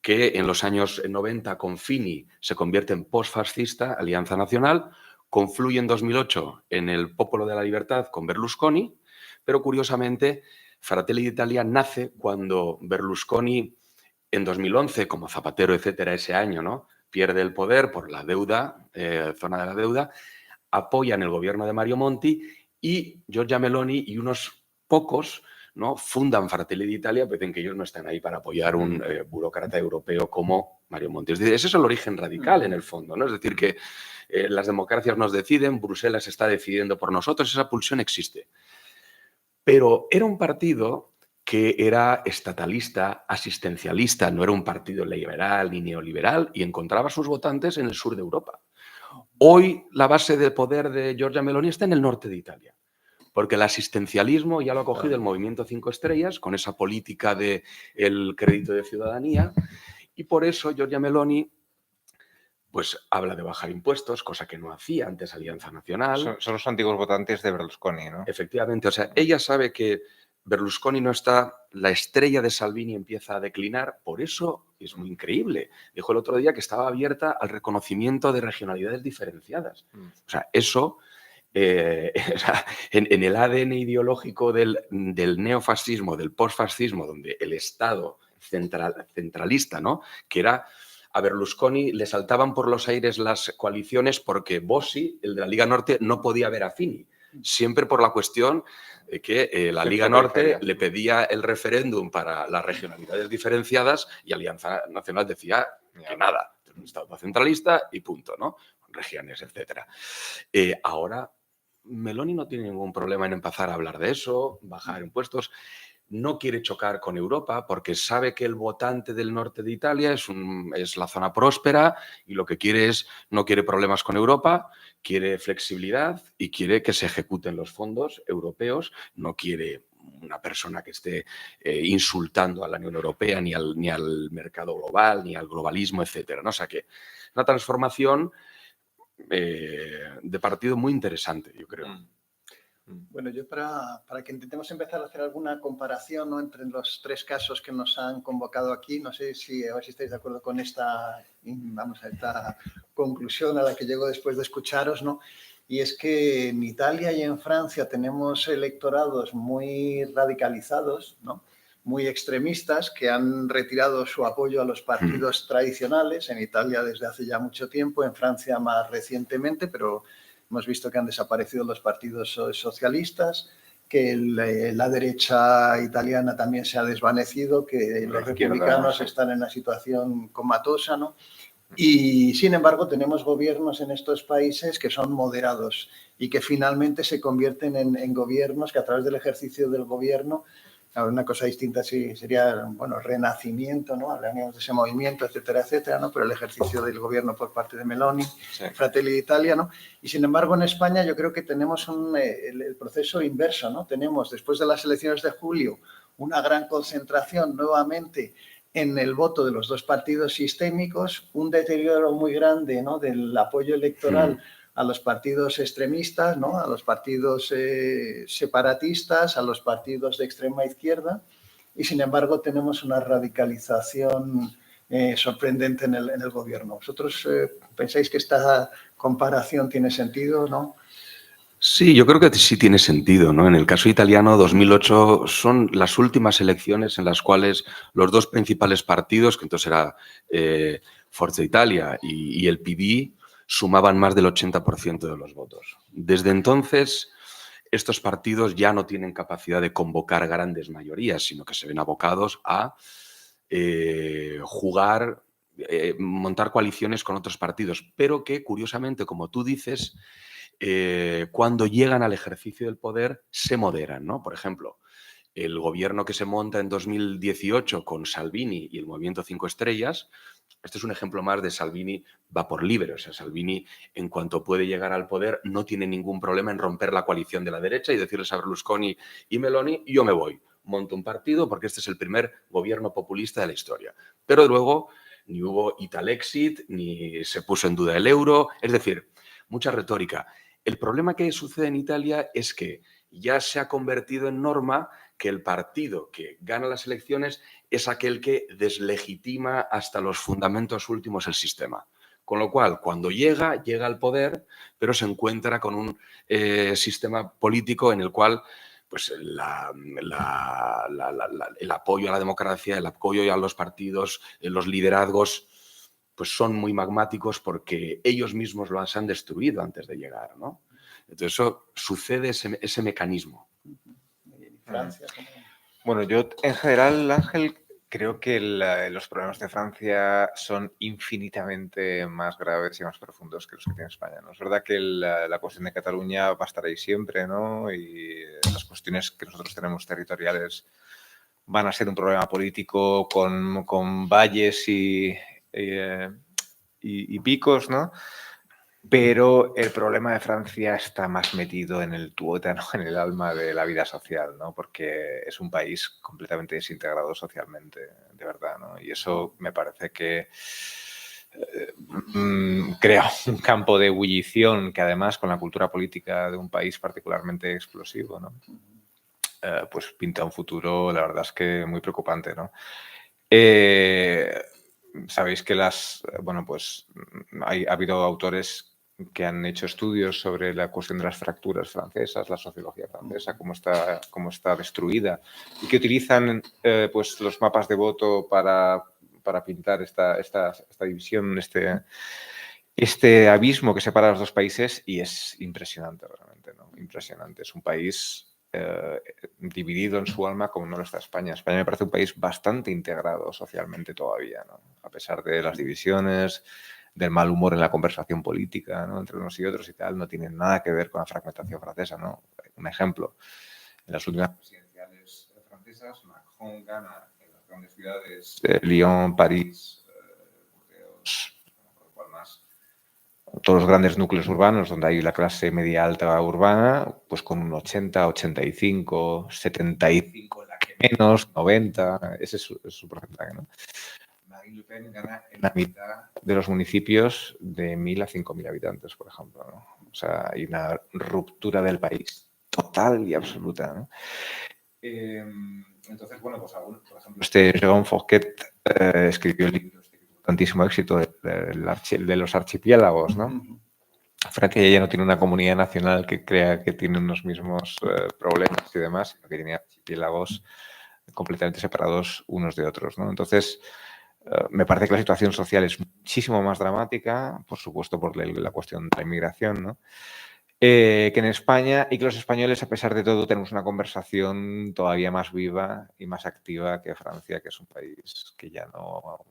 Speaker 2: que en los años 90 con Fini se convierte en postfascista, Alianza Nacional, confluye en 2008 en el Popolo de la Libertad con Berlusconi, pero curiosamente Fratelli d'Italia nace cuando Berlusconi en 2011, como Zapatero, etcétera, ese año, ¿no? Pierde el poder por la deuda, zona de la deuda, apoyan el gobierno de Mario Monti y Giorgia Meloni y unos pocos, ¿no? Fundan Fratelli d'Italia, pero dicen que ellos no están ahí para apoyar un burócrata europeo como Mario Monti. Es decir, ese es el origen radical en el fondo, ¿no? Es decir, que las democracias nos deciden, Bruselas está decidiendo por nosotros, esa pulsión existe. Pero era un partido que era estatalista, asistencialista, no era un partido liberal ni neoliberal y encontraba sus votantes en el sur de Europa. Hoy la base de poder de Giorgia Meloni está en el norte de Italia, porque el asistencialismo ya lo ha cogido el Movimiento 5 Estrellas con esa política del crédito de ciudadanía y por eso Giorgia Meloni pues habla de bajar impuestos, cosa que no hacía antes Alianza Nacional.
Speaker 3: Son los antiguos votantes de Berlusconi, ¿no?
Speaker 2: Efectivamente, o sea, ella sabe que Berlusconi no está, la estrella de Salvini empieza a declinar, por eso es muy increíble. Dijo el otro día que estaba abierta al reconocimiento de regionalidades diferenciadas. O sea, eso, o sea, en el ADN ideológico del neofascismo, del postfascismo, donde el Estado centralista, ¿no? Que era... A Berlusconi le saltaban por los aires las coaliciones porque Bossi, el de la Liga Norte, no podía ver a Fini. Siempre por la cuestión de que la Liga Norte le pedía el referéndum para las regionalidades diferenciadas y Alianza Nacional decía que nada, un Estado centralista y punto, ¿no? Regiones, etcétera. Ahora Meloni no tiene ningún problema en empezar a hablar de eso, bajar impuestos. No quiere chocar con Europa porque sabe que el votante del norte de Italia es la zona próspera y lo que quiere es, no quiere problemas con Europa, quiere flexibilidad y quiere que se ejecuten los fondos europeos, no quiere una persona que esté insultando a la Unión Europea ni al mercado global, ni al globalismo, etcétera, ¿no? O sea que una transformación de partido muy interesante, yo creo.
Speaker 1: Bueno, yo para que intentemos empezar a hacer alguna comparación, ¿no? Entre los tres casos que nos han convocado aquí, no sé a ver si estáis de acuerdo con esta conclusión a la que llego después de escucharos, ¿no? Y es que en Italia y en Francia tenemos electorados muy radicalizados, ¿no? Muy extremistas, que han retirado su apoyo a los partidos tradicionales, en Italia desde hace ya mucho tiempo, en Francia más recientemente, pero hemos visto que han desaparecido los partidos socialistas, que la derecha italiana también se ha desvanecido, que los republicanos están en una situación comatosa, ¿no? Y, sin embargo, tenemos gobiernos en estos países que son moderados y que finalmente se convierten en gobiernos que a través del ejercicio del gobierno, una cosa distinta sí sería, bueno, renacimiento, ¿no? Hablaríamos de ese movimiento, etcétera, etcétera, ¿no? Pero el ejercicio del gobierno por parte de Meloni, sí. Fratelli d'Italia, ¿no? Y, sin embargo, en España yo creo que tenemos el proceso inverso, ¿no? Tenemos, después de las elecciones de julio, una gran concentración nuevamente en el voto de los dos partidos sistémicos, un deterioro muy grande, ¿no? Del apoyo electoral a los partidos extremistas, ¿no? A los partidos separatistas, a los partidos de extrema izquierda, y sin embargo tenemos una radicalización sorprendente en el gobierno. ¿Vosotros pensáis que esta comparación tiene sentido, no?
Speaker 2: Sí, yo creo que sí tiene sentido, ¿no? En el caso italiano, 2008 son las últimas elecciones en las cuales los dos principales partidos, que entonces era Forza Italia y el PD, sumaban más del 80% de los votos. Desde entonces, estos partidos ya no tienen capacidad de convocar grandes mayorías, sino que se ven abocados a jugar, montar coaliciones con otros partidos, pero que, curiosamente, como tú dices, cuando llegan al ejercicio del poder se moderan, ¿no? Por ejemplo, el gobierno que se monta en 2018 con Salvini y el Movimiento 5 Estrellas, este es un ejemplo más de Salvini va por libre. O sea, Salvini, en cuanto puede llegar al poder, no tiene ningún problema en romper la coalición de la derecha y decirles a Berlusconi y Meloni, yo me voy, monto un partido porque este es el primer gobierno populista de la historia. Pero luego ni hubo Italexit, ni se puso en duda el euro, es decir, mucha retórica. El problema que sucede en Italia es que ya se ha convertido en norma que el partido que gana las elecciones es aquel que deslegitima hasta los fundamentos últimos el sistema. Con lo cual, cuando llega al poder, pero se encuentra con un sistema político en el cual pues, el apoyo a la democracia, el apoyo a los partidos, los liderazgos, pues son muy magmáticos porque ellos mismos los han destruido antes de llegar, ¿no? Entonces, eso sucede ese mecanismo.
Speaker 1: Francia,
Speaker 3: bueno, yo en general, Ángel, creo que los problemas de Francia son infinitamente más graves y más profundos que los que tiene España, ¿no? Es verdad que la cuestión de Cataluña va a estar ahí siempre, ¿no? Y las cuestiones que nosotros tenemos territoriales van a ser un problema político con valles y picos, ¿no? Pero el problema de Francia está más metido en el tuétano, en el alma de la vida social, ¿no? Porque es un país completamente desintegrado socialmente, de verdad, ¿no? Y eso me parece que crea un campo de ebullición que además con la cultura política de un país particularmente explosivo, ¿no? Pues pinta un futuro, la verdad es que muy preocupante, ¿no? Sabéis que pues ha habido autores que han hecho estudios sobre la cuestión de las fracturas francesas, la sociología francesa, cómo está destruida, y que utilizan pues los mapas de voto para pintar esta división, este abismo que separa a los dos países, y es impresionante realmente, ¿no? Impresionante. Es un país dividido en su alma como no lo está España. España me parece un país bastante integrado socialmente todavía, ¿no? A pesar de las divisiones, del mal humor en la conversación política, ¿no? Entre unos y otros y tal, no tiene nada que ver con la fragmentación francesa, ¿no? Un ejemplo, en las últimas presidenciales francesas, Macron gana en las grandes ciudades de Lyon, París, Burdeos, ¿cuál más? Todos los grandes núcleos urbanos donde hay la clase media alta urbana, pues con un 80, 85, 75 en la que menos, 90, ese es su porcentaje, ¿no? Marine Le Pen gana en la mitad de los municipios de 1.000 a 5.000 habitantes, por ejemplo, ¿no? O sea, hay una ruptura del país total y absoluta, ¿no? Entonces, bueno, pues aún, por ejemplo, Jérôme Fourquet escribió el libro tantísimo éxito de los archipiélagos, ¿no? Francia ya no tiene una comunidad nacional que crea que tiene unos mismos problemas y demás, sino que tiene archipiélagos completamente separados unos de otros, ¿no? Entonces, me parece que la situación social es muchísimo más dramática, por supuesto por la cuestión de la inmigración, ¿no? Que en España, y que los españoles, a pesar de todo, tenemos una conversación todavía más viva y más activa que Francia, que es un país que ya no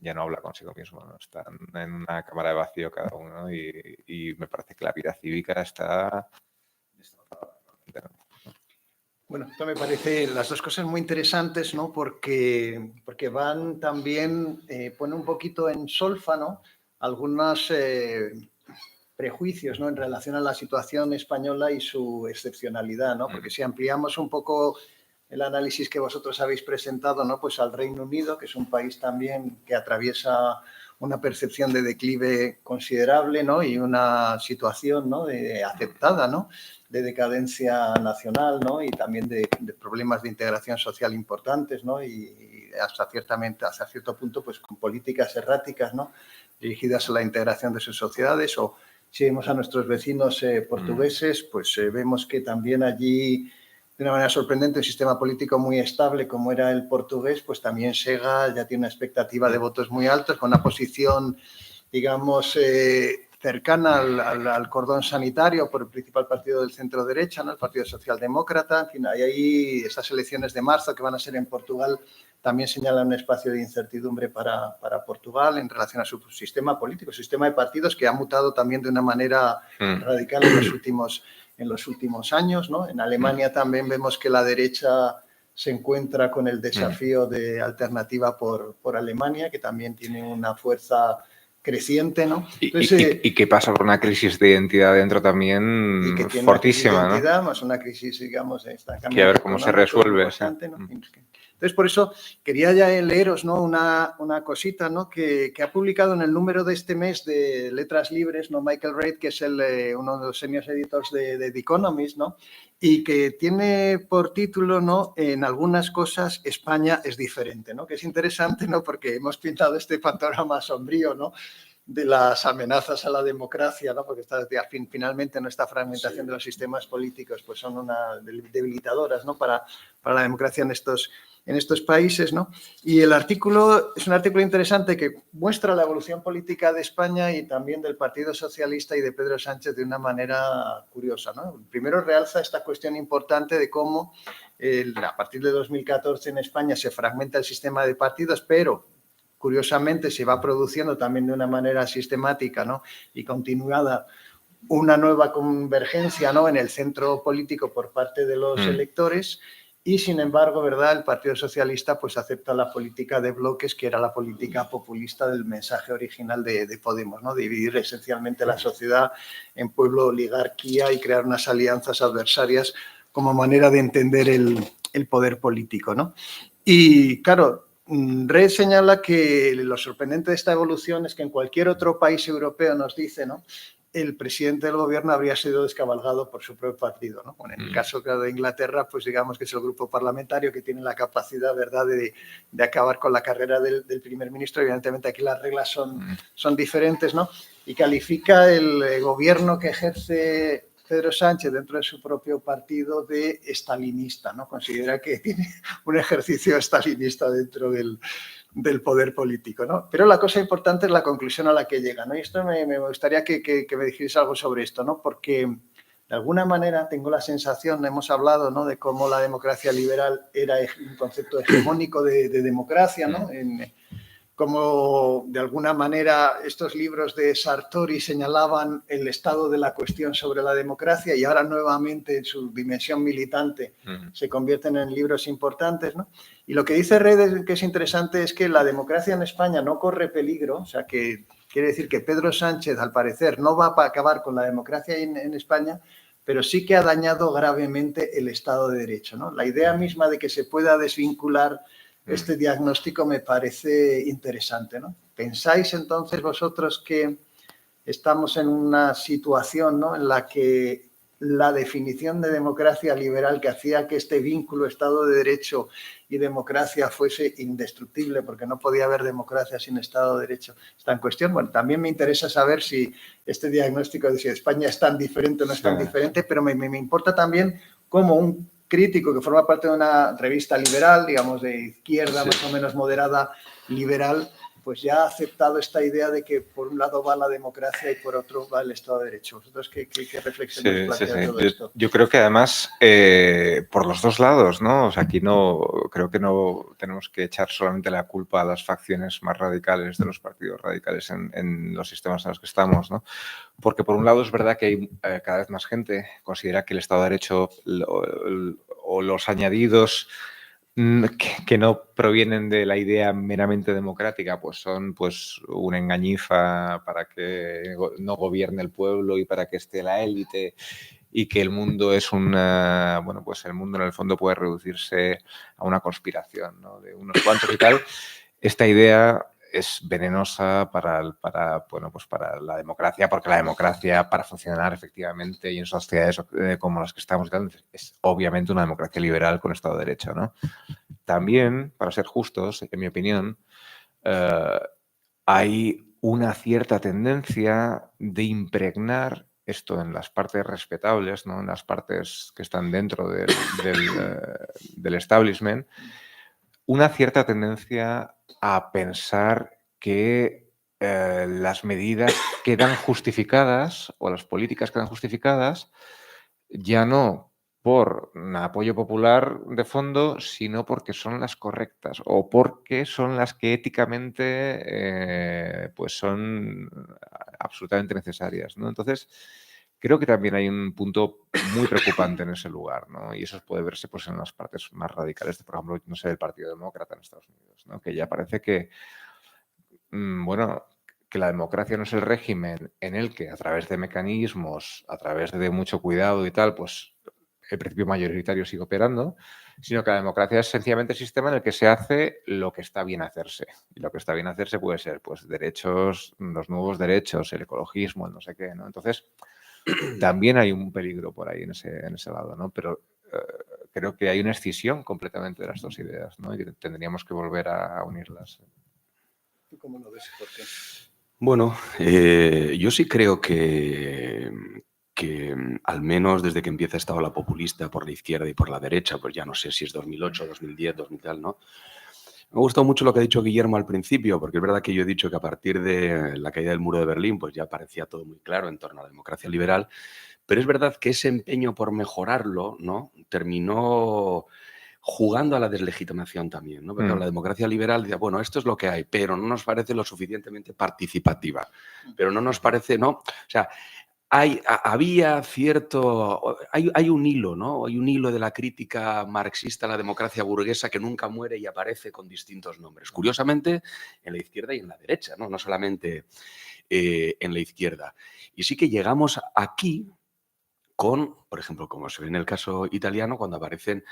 Speaker 3: ya no habla consigo mismo, ¿no? Están en una cámara de vacío cada uno, ¿no? Y me parece que la vida cívica está...
Speaker 1: Bueno, esto me parece las dos cosas muy interesantes, ¿no? Porque van también, pone un poquito en solfa, ¿no? Algunos prejuicios, ¿no? En relación a la situación española y su excepcionalidad, ¿no? Porque si ampliamos un poco el análisis que vosotros habéis presentado, ¿no? Pues al Reino Unido, que es un país también que atraviesa una percepción de declive considerable, ¿no? Y una situación, ¿no? Aceptada, ¿no? De decadencia nacional, ¿no? Y también de problemas de integración social importantes, ¿no? Y hasta cierto punto, pues con políticas erráticas, ¿no? Dirigidas a la integración de sus sociedades. O si vemos a nuestros vecinos portugueses, pues vemos que también allí, de una manera sorprendente, un sistema político muy estable como era el portugués, pues también Sega ya tiene una expectativa de votos muy altos, con una posición, digamos, cercana al cordón sanitario por el principal partido del centro derecha, ¿no? El Partido Socialdemócrata. En fin, hay ahí estas elecciones de marzo que van a ser en Portugal también señalan un espacio de incertidumbre para Portugal en relación a su sistema político, su sistema de partidos que ha mutado también de una manera radical en los últimos años, ¿no? En Alemania también vemos que la derecha se encuentra con el desafío de Alternativa por Alemania, que también tiene una fuerza creciente, ¿no?
Speaker 3: Entonces, y que pasa por una crisis de identidad dentro también
Speaker 1: y que tiene
Speaker 3: fortísima,
Speaker 1: una crisis de identidad,
Speaker 3: ¿no?
Speaker 1: más una crisis, digamos,
Speaker 3: Que a ver cómo se resuelve.
Speaker 1: Importante, ¿no? Entonces, por eso quería ya leeros, ¿no? una cosita, ¿no? que ha publicado en el número de este mes de Letras Libres, ¿no? Michael Reid, que es uno de los senior editors de The Economist, ¿no? Y que tiene por título, ¿no? En algunas cosas España es diferente, ¿no? Que es interesante, ¿no? Porque hemos pintado este panorama sombrío, ¿no? De las amenazas a la democracia, ¿no? Porque finalmente nuestra fragmentación de los sistemas políticos pues son debilitadoras, ¿no? para la democracia en estos países, ¿no? Y el artículo es un artículo interesante que muestra la evolución política de España y también del Partido Socialista y de Pedro Sánchez de una manera curiosa, ¿no? Primero realza esta cuestión importante de cómo a partir de 2014 en España se fragmenta el sistema de partidos, pero curiosamente se va produciendo también de una manera sistemática, ¿no? Y continuada una nueva convergencia, ¿no? En el centro político por parte de los electores y, sin embargo, ¿verdad? El Partido Socialista pues acepta la política de bloques, que era la política populista del mensaje original de Podemos, ¿no? Dividir esencialmente la sociedad en pueblo, oligarquía y crear unas alianzas adversarias como manera de entender el poder político, ¿no? Y, claro, Red señala que lo sorprendente de esta evolución es que en cualquier otro país europeo, nos dice, ¿no? El presidente del gobierno habría sido descabalgado por su propio partido, ¿no? Bueno, en el caso de Inglaterra, pues digamos que es el grupo parlamentario que tiene la capacidad, ¿verdad?, de acabar con la carrera del primer ministro. Evidentemente aquí las reglas son diferentes, ¿no? Y califica el gobierno que ejerce Pedro Sánchez dentro de su propio partido de estalinista, ¿no? Considera que tiene un ejercicio estalinista dentro del poder político, ¿no? Pero la cosa importante es la conclusión a la que llega, ¿no? Y esto me gustaría que me dijerais algo sobre esto, ¿no? Porque de alguna manera tengo la sensación, hemos hablado, ¿no?, de cómo la democracia liberal era un concepto hegemónico de democracia, ¿no? Como de alguna manera estos libros de Sartori señalaban el estado de la cuestión sobre la democracia y ahora nuevamente en su dimensión militante se convierten en libros importantes, ¿no? Y lo que dice Red, que es interesante, es que la democracia en España no corre peligro, o sea, que quiere decir que Pedro Sánchez, al parecer, no va a acabar con la democracia en España, pero sí que ha dañado gravemente el Estado de Derecho, ¿no? La idea misma de que se pueda desvincular este diagnóstico me parece interesante, ¿no? ¿Pensáis entonces vosotros que estamos en una situación, ¿no?, en la que la definición de democracia liberal que hacía que este vínculo Estado de Derecho y democracia fuese indestructible, porque no podía haber democracia sin Estado de Derecho, está en cuestión? Bueno, también me interesa saber si este diagnóstico de si España es tan diferente o no es tan diferente, pero me importa también cómo un crítico que forma parte de una revista liberal, digamos de izquierda, más o menos moderada, liberal, pues ya ha aceptado esta idea de que por un lado va la democracia y por otro va el Estado de Derecho. ¿Vosotros qué reflexión nos plantea todo esto?
Speaker 3: Yo creo que además por los dos lados, ¿no? O sea, aquí creo que no tenemos que echar solamente la culpa a las facciones más radicales de los partidos radicales en los sistemas en los que estamos, ¿no? Porque por un lado es verdad que hay cada vez más gente considera que el Estado de Derecho o los añadidos que no provienen de la idea meramente democrática, pues son pues una engañifa para que no gobierne el pueblo y para que esté la élite, y que el mundo es bueno, pues el mundo en el fondo puede reducirse a una conspiración, ¿no? De unos cuantos y tal. Esta idea es venenosa bueno, pues para la democracia, porque la democracia, para funcionar efectivamente y en sociedades como las que estamos, es obviamente una democracia liberal con Estado de Derecho, ¿no? También, para ser justos, en mi opinión, hay una cierta tendencia de impregnar esto en las partes respetables, ¿no? En las partes que están dentro del establishment, una cierta tendencia a pensar que las medidas quedan justificadas o las políticas quedan justificadas ya no por un apoyo popular de fondo, sino porque son las correctas o porque son las que éticamente pues son absolutamente necesarias, ¿no? Entonces, creo que también hay un punto muy preocupante en ese lugar, ¿no? Y eso puede verse pues, en las partes más radicales, por ejemplo, no sé, del Partido Demócrata en Estados Unidos, ¿no? Que ya parece que, bueno, que la democracia no es el régimen en el que a través de mecanismos, a través de mucho cuidado y tal, pues el principio mayoritario sigue operando, sino que la democracia es sencillamente el sistema en el que se hace lo que está bien hacerse. Y lo que está bien hacerse puede ser pues derechos, los nuevos derechos, el ecologismo, el no sé qué, ¿no? Entonces, también hay un peligro por ahí en ese lado, ¿no? Pero creo que hay una escisión completamente de las dos ideas, ¿no? Y que tendríamos que volver a unirlas.
Speaker 1: ¿Tú cómo lo ves, Jorge?
Speaker 2: Bueno, yo sí creo que al menos desde que empieza esta ola populista por la izquierda y por la derecha, pues ya no sé si es 2008, 2010, 2000 tal, ¿no? Me ha gustado mucho lo que ha dicho Guillermo al principio, porque es verdad que yo he dicho que a partir de la caída del muro de Berlín, pues ya parecía todo muy claro en torno a la democracia liberal, pero es verdad que ese empeño por mejorarlo, ¿no? Terminó jugando a la deslegitimación también, ¿no? Porque la democracia liberal decía, bueno, esto es lo que hay, pero no nos parece lo suficientemente participativa, pero no nos parece, ¿no? O sea, había cierto, hay un hilo, ¿no? Hay un hilo de la crítica marxista a la democracia burguesa que nunca muere y aparece con distintos nombres. Curiosamente, en la izquierda y en la derecha, ¿no? No solamente en la izquierda. Y sí que llegamos aquí con, por ejemplo, como se ve en el caso italiano, cuando aparecen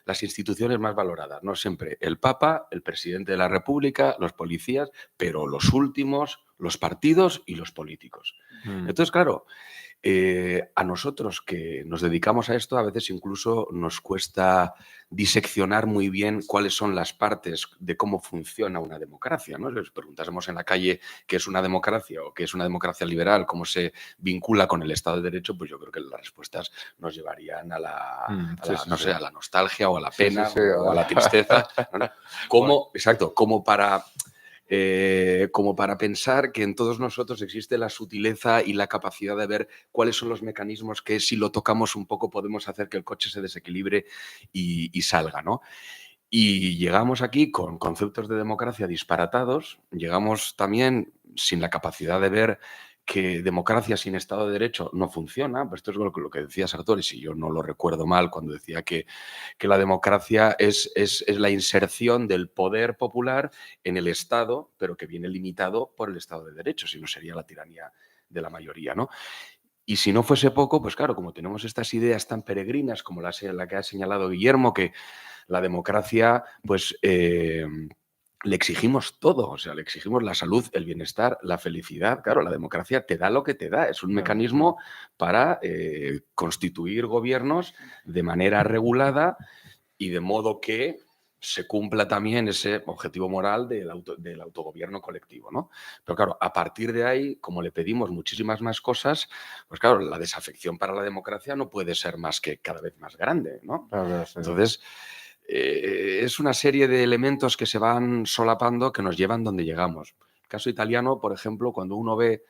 Speaker 2: las instituciones más valoradas, no siempre el Papa, el presidente de la República, los policías, pero los últimos, los partidos y los políticos. Entonces, claro, a nosotros que nos dedicamos a esto, a veces incluso nos cuesta diseccionar muy bien cuáles son las partes de cómo funciona una democracia, ¿no? Si les preguntásemos en la calle qué es una democracia o qué es una democracia liberal, cómo se vincula con el Estado de Derecho, pues yo creo que las respuestas nos llevarían a la nostalgia o a la pena o a la tristeza, ¿no? Como para pensar que en todos nosotros existe la sutileza y la capacidad de ver cuáles son los mecanismos que si lo tocamos un poco podemos hacer que el coche se desequilibre y salga, ¿no? Y llegamos aquí con conceptos de democracia disparatados, llegamos también sin la capacidad de ver que democracia sin Estado de Derecho no funciona. Pues esto es lo que decía Sartori, si yo no lo recuerdo mal, cuando decía que la democracia es la inserción del poder popular en el Estado, pero que viene limitado por el Estado de Derecho, si no sería la tiranía de la mayoría, ¿no? Y si no fuese poco, pues claro, como tenemos estas ideas tan peregrinas como la que ha señalado Guillermo, que la democracia, pues le exigimos todo, o sea, le exigimos la salud, el bienestar, la felicidad. Claro, la democracia te da lo que te da, es un mecanismo para constituir gobiernos de manera regulada y de modo que se cumpla también ese objetivo moral del autogobierno colectivo, ¿no? Pero claro, a partir de ahí, como le pedimos muchísimas más cosas, pues claro, la desafección para la democracia no puede ser más que cada vez más grande, ¿no?
Speaker 3: Claro, sí.
Speaker 2: Entonces, es una serie de elementos que se van solapando que nos llevan donde llegamos. El caso italiano, por ejemplo, cuando uno ve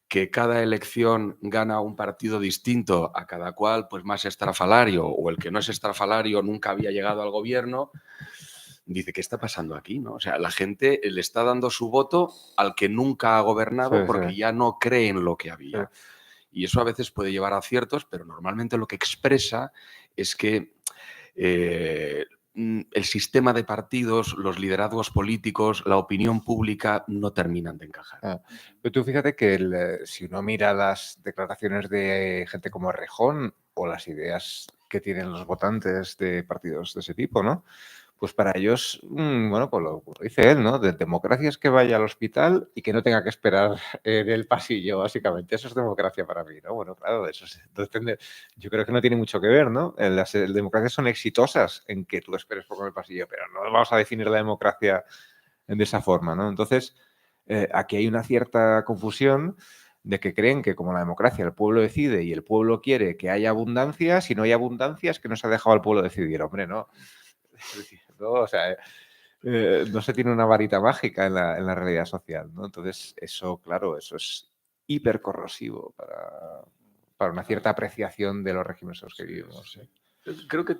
Speaker 2: que cada elección gana un partido distinto, a cada cual pues más estrafalario, o el que no es estrafalario nunca había llegado al gobierno, dice, ¿qué está pasando aquí? ¿No? O sea, la gente le está dando su voto al que nunca ha gobernado porque ya no cree en lo que había. Y eso a veces puede llevar a aciertos, pero normalmente lo que expresa es que el sistema de partidos, los liderazgos políticos, la opinión pública no terminan de encajar.
Speaker 3: Pero tú fíjate que si uno mira las declaraciones de gente como Errejón o las ideas que tienen los votantes de partidos de ese tipo, ¿no? Pues para ellos, bueno, pues lo dice él, ¿no? De democracia es que vaya al hospital y que no tenga que esperar en el pasillo, básicamente. Eso es democracia para mí, ¿no? Bueno, claro, eso depende. Yo creo que no tiene mucho que ver, ¿no? Las democracias son exitosas en que tú esperes poco en el pasillo, pero no vamos a definir la democracia de esa forma, ¿no? Entonces, aquí hay una cierta confusión de que creen que como la democracia el pueblo decide y el pueblo quiere que haya abundancia, si no hay abundancia es que no se ha dejado al pueblo decidir. Hombre, no. ¿No? O sea, no se tiene una varita mágica en la realidad social, ¿no? Entonces, eso, claro, eso es hipercorrosivo para una cierta apreciación de los regímenes en los que vivimos. ¿Sí?
Speaker 2: Creo que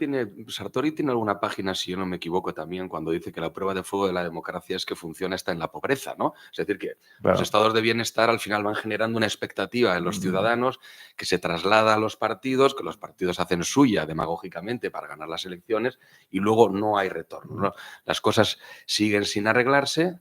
Speaker 2: Sartori tiene alguna página, si yo no me equivoco también, cuando dice que la prueba de fuego de la democracia es que funciona hasta en la pobreza, ¿no? Es decir, que los estados de bienestar al final van generando una expectativa en los ciudadanos que se traslada a los partidos, que los partidos hacen suya demagógicamente para ganar las elecciones y luego no hay retorno, ¿no? Las cosas siguen sin arreglarse.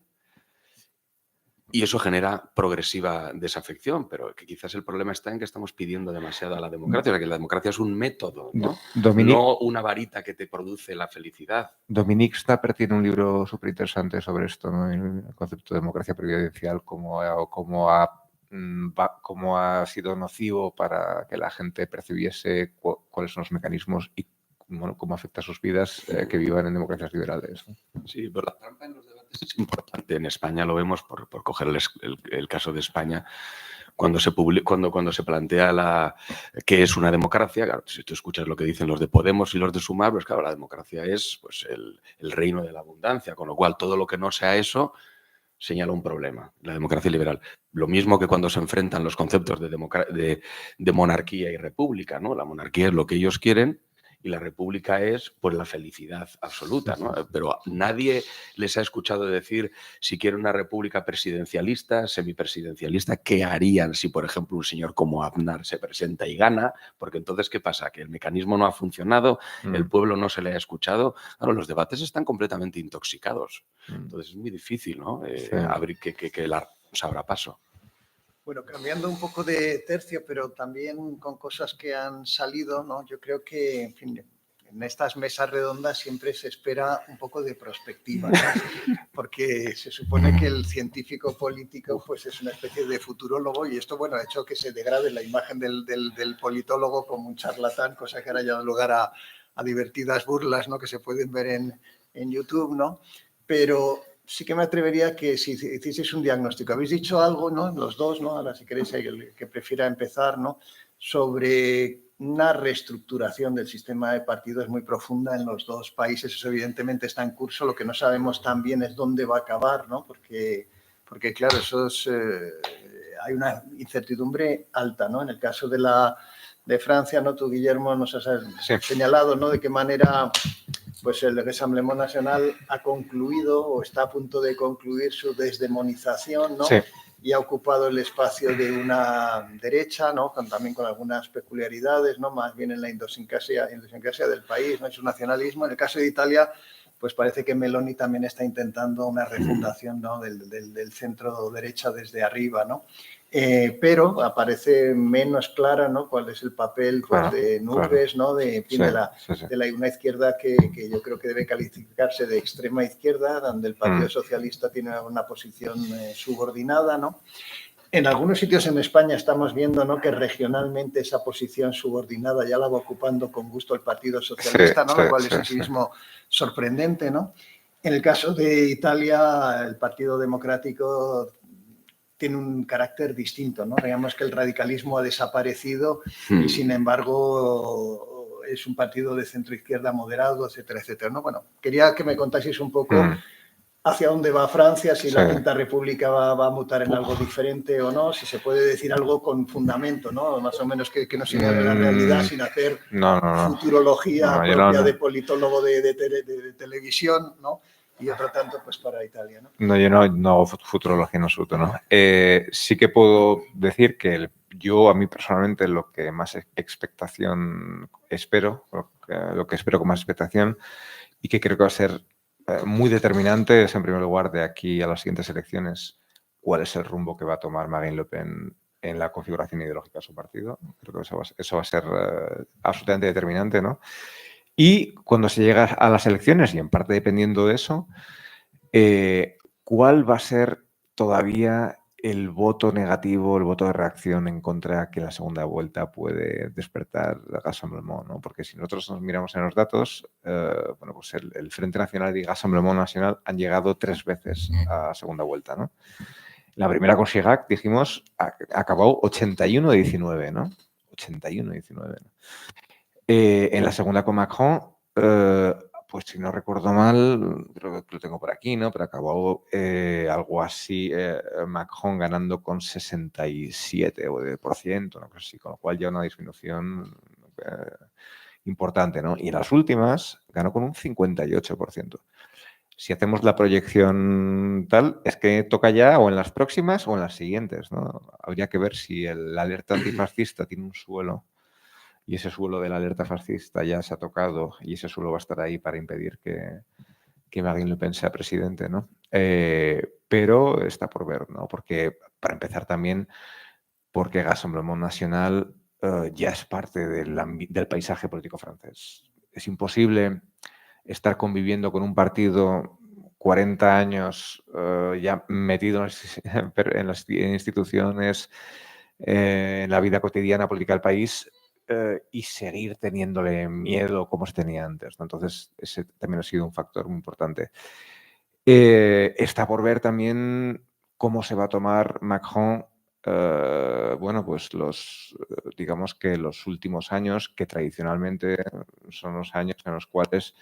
Speaker 2: Y eso genera progresiva desafección, pero que quizás el problema está en que estamos pidiendo demasiado a la democracia, o sea, que la democracia es un método, ¿no? No una varita que te produce la felicidad.
Speaker 3: Dominique Stapper tiene un libro súper interesante sobre esto, ¿no? El concepto de democracia presidencial, cómo ha sido nocivo para que la gente percibiese cuáles son los mecanismos y bueno, cómo afecta a sus vidas que vivan en democracias liberales, ¿no?
Speaker 2: Sí, pero la trampa en los debates es importante. En España lo vemos, por coger el caso de España, cuando se plantea qué es una democracia. Claro, si tú escuchas lo que dicen los de Podemos y los de Sumar, pues claro, la democracia es pues, el reino de la abundancia, con lo cual todo lo que no sea eso señala un problema, la democracia liberal. Lo mismo que cuando se enfrentan los conceptos de monarquía y república, ¿no? La monarquía es lo que ellos quieren y la república es pues la felicidad absoluta, ¿no? Pero nadie les ha escuchado decir si quieren una república presidencialista, semipresidencialista, ¿qué harían si, por ejemplo, un señor como Aznar se presenta y gana? Porque entonces, ¿qué pasa? Que el mecanismo no ha funcionado, el pueblo no se le ha escuchado. Claro, los debates están completamente intoxicados. Entonces es muy difícil, ¿no? Abrir que se abra paso.
Speaker 1: Bueno, cambiando un poco de tercio, pero también con cosas que han salido, ¿no? Yo creo que, en fin, en estas mesas redondas siempre se espera un poco de prospectiva, ¿no? Porque se supone que el científico político pues es una especie de futurólogo y esto, bueno, ha hecho que se degrade la imagen del politólogo como un charlatán, cosa que ahora ya da lugar a divertidas burlas, ¿no? Que se pueden ver en YouTube, ¿no? Pero sí que me atrevería que si hicieseis un diagnóstico, habéis dicho algo, ¿no? Los dos, ¿no? Ahora si queréis el que prefiera empezar, ¿no? Sobre una reestructuración del sistema de partidos muy profunda en los dos países. Eso evidentemente está en curso. Lo que no sabemos también es dónde va a acabar, ¿no? Porque claro, eso es, hay una incertidumbre alta, ¿no? En el caso de Francia, ¿no? Tú, Guillermo, nos has señalado, ¿no? De qué manera pues el Rassemblement Nacional ha concluido o está a punto de concluir su desdemonización, ¿no?
Speaker 3: Sí.
Speaker 1: Y ha ocupado el espacio de una derecha, ¿no? También con algunas peculiaridades, ¿no? Más bien en la idiosincrasia del país, ¿no? En su nacionalismo. En el caso de Italia, pues parece que Meloni también está intentando una refundación, ¿no? del centro derecha desde arriba, ¿no? Pero aparece menos clara, ¿no? Cuál es el papel pues, de Nubes, claro. ¿No? De una izquierda que yo creo que debe calificarse de extrema izquierda, donde el Partido Socialista tiene una posición subordinada, ¿no? En algunos sitios en España estamos viendo, ¿no? Que regionalmente esa posición subordinada ya la va ocupando con gusto el Partido Socialista, ¿no? Lo cual es en sí mismo sorprendente, ¿no? En el caso de Italia, el Partido Democrático tiene un carácter distinto, ¿no? Digamos que el radicalismo ha desaparecido y, sin embargo, es un partido de centro-izquierda moderado, etcétera, etcétera, ¿no? Bueno, quería que me contaseis un poco hacia dónde va Francia, si la Quinta República va a mutar en algo diferente o no, si se puede decir algo con fundamento, ¿no? Más o menos que no señale la realidad sin hacer futurología propia de politólogo de televisión, ¿no? Y otro tanto pues para Italia, ¿no?
Speaker 3: No, yo no hago futurología en absoluto, ¿no? Sí que puedo decir que yo, a mí personalmente, lo que más expectación espero, lo que espero con más expectación y que creo que va a ser muy determinante es, en primer lugar, de aquí a las siguientes elecciones, cuál es el rumbo que va a tomar Marine Le Pen en la configuración ideológica de su partido. Creo que eso va a ser absolutamente determinante, ¿no? Y cuando se llega a las elecciones, y en parte dependiendo de eso, ¿cuál va a ser todavía el voto negativo, el voto de reacción en contra que en la segunda vuelta puede despertar Rassemblement, ¿no? Porque si nosotros nos miramos en los datos, bueno, pues el Frente Nacional y Rassemblement Nacional han llegado 3 veces a segunda vuelta, ¿no? La primera con Chirac, dijimos, acabó 81-19, ¿no? 81-19, ¿no? En la segunda con Macron, pues si no recuerdo mal, creo que lo tengo por aquí, ¿no? Pero acabó algo así, Macron ganando con 67%, ¿no? Pues sí, con lo cual ya una disminución importante, ¿no? Y en las últimas ganó con un 58%. Si hacemos la proyección tal, es que toca ya o en las próximas o en las siguientes, ¿no? Habría que ver si la alerta antifascista tiene un suelo y ese suelo de la alerta fascista ya se ha tocado y ese suelo va a estar ahí para impedir que Marine Le Pen sea presidente, ¿no? Pero está por ver, ¿no? Porque, para empezar también, porque Rassemblement National ya es parte del paisaje político francés. Es imposible estar conviviendo con un partido 40 años ya metido en las instituciones, en la vida cotidiana política del país, y seguir teniéndole miedo como se tenía antes, ¿no? Entonces, ese también ha sido un factor muy importante. Está por ver también cómo se va a tomar Macron, bueno, pues digamos que los últimos años, que tradicionalmente son los años en los cuales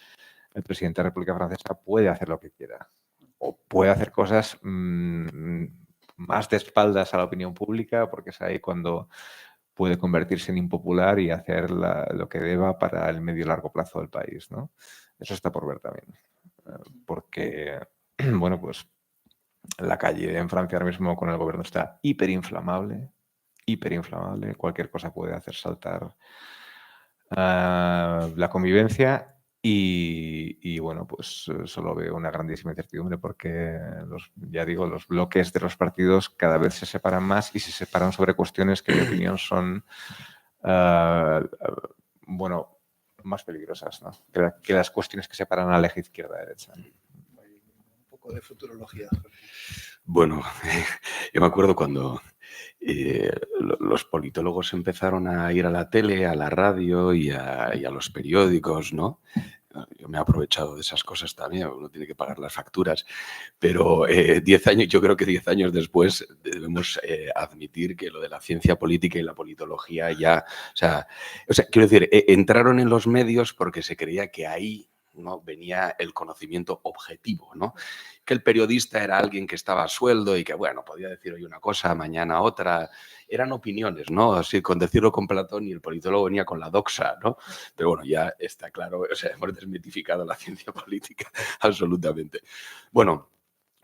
Speaker 3: el presidente de la República Francesa puede hacer lo que quiera o puede hacer cosas más de espaldas a la opinión pública, porque es ahí cuando puede convertirse en impopular y hacer lo que deba para el medio y largo plazo del país, ¿no? Eso está por ver también. Porque, bueno, pues la calle en Francia ahora mismo con el gobierno está hiperinflamable. Cualquier cosa puede hacer saltar la convivencia y bueno, pues solo veo una grandísima incertidumbre porque, ya digo, los bloques de los partidos cada vez se separan más y se separan sobre cuestiones que, en mi opinión, son, bueno, más peligrosas, ¿no? que las cuestiones que separan a la eje izquierda y derecha.
Speaker 1: Un poco de futurología.
Speaker 2: Bueno, yo me acuerdo cuando los politólogos empezaron a ir a la tele, a la radio y a los periódicos, ¿no? Yo me he aprovechado de esas cosas también, uno tiene que pagar las facturas, pero 10 años, yo creo que 10 años después debemos admitir que lo de la ciencia política y la politología ya, o sea quiero decir, entraron en los medios porque se creía que ahí, ¿no?, venía el conocimiento objetivo, ¿no? Que el periodista era alguien que estaba a sueldo y que, bueno, podía decir hoy una cosa, mañana otra. Eran opiniones, ¿no? Así, con decirlo con Platón, y el politólogo venía con la doxa, ¿no? Pero bueno, ya está claro, o sea, hemos desmitificado la ciencia política absolutamente. Bueno,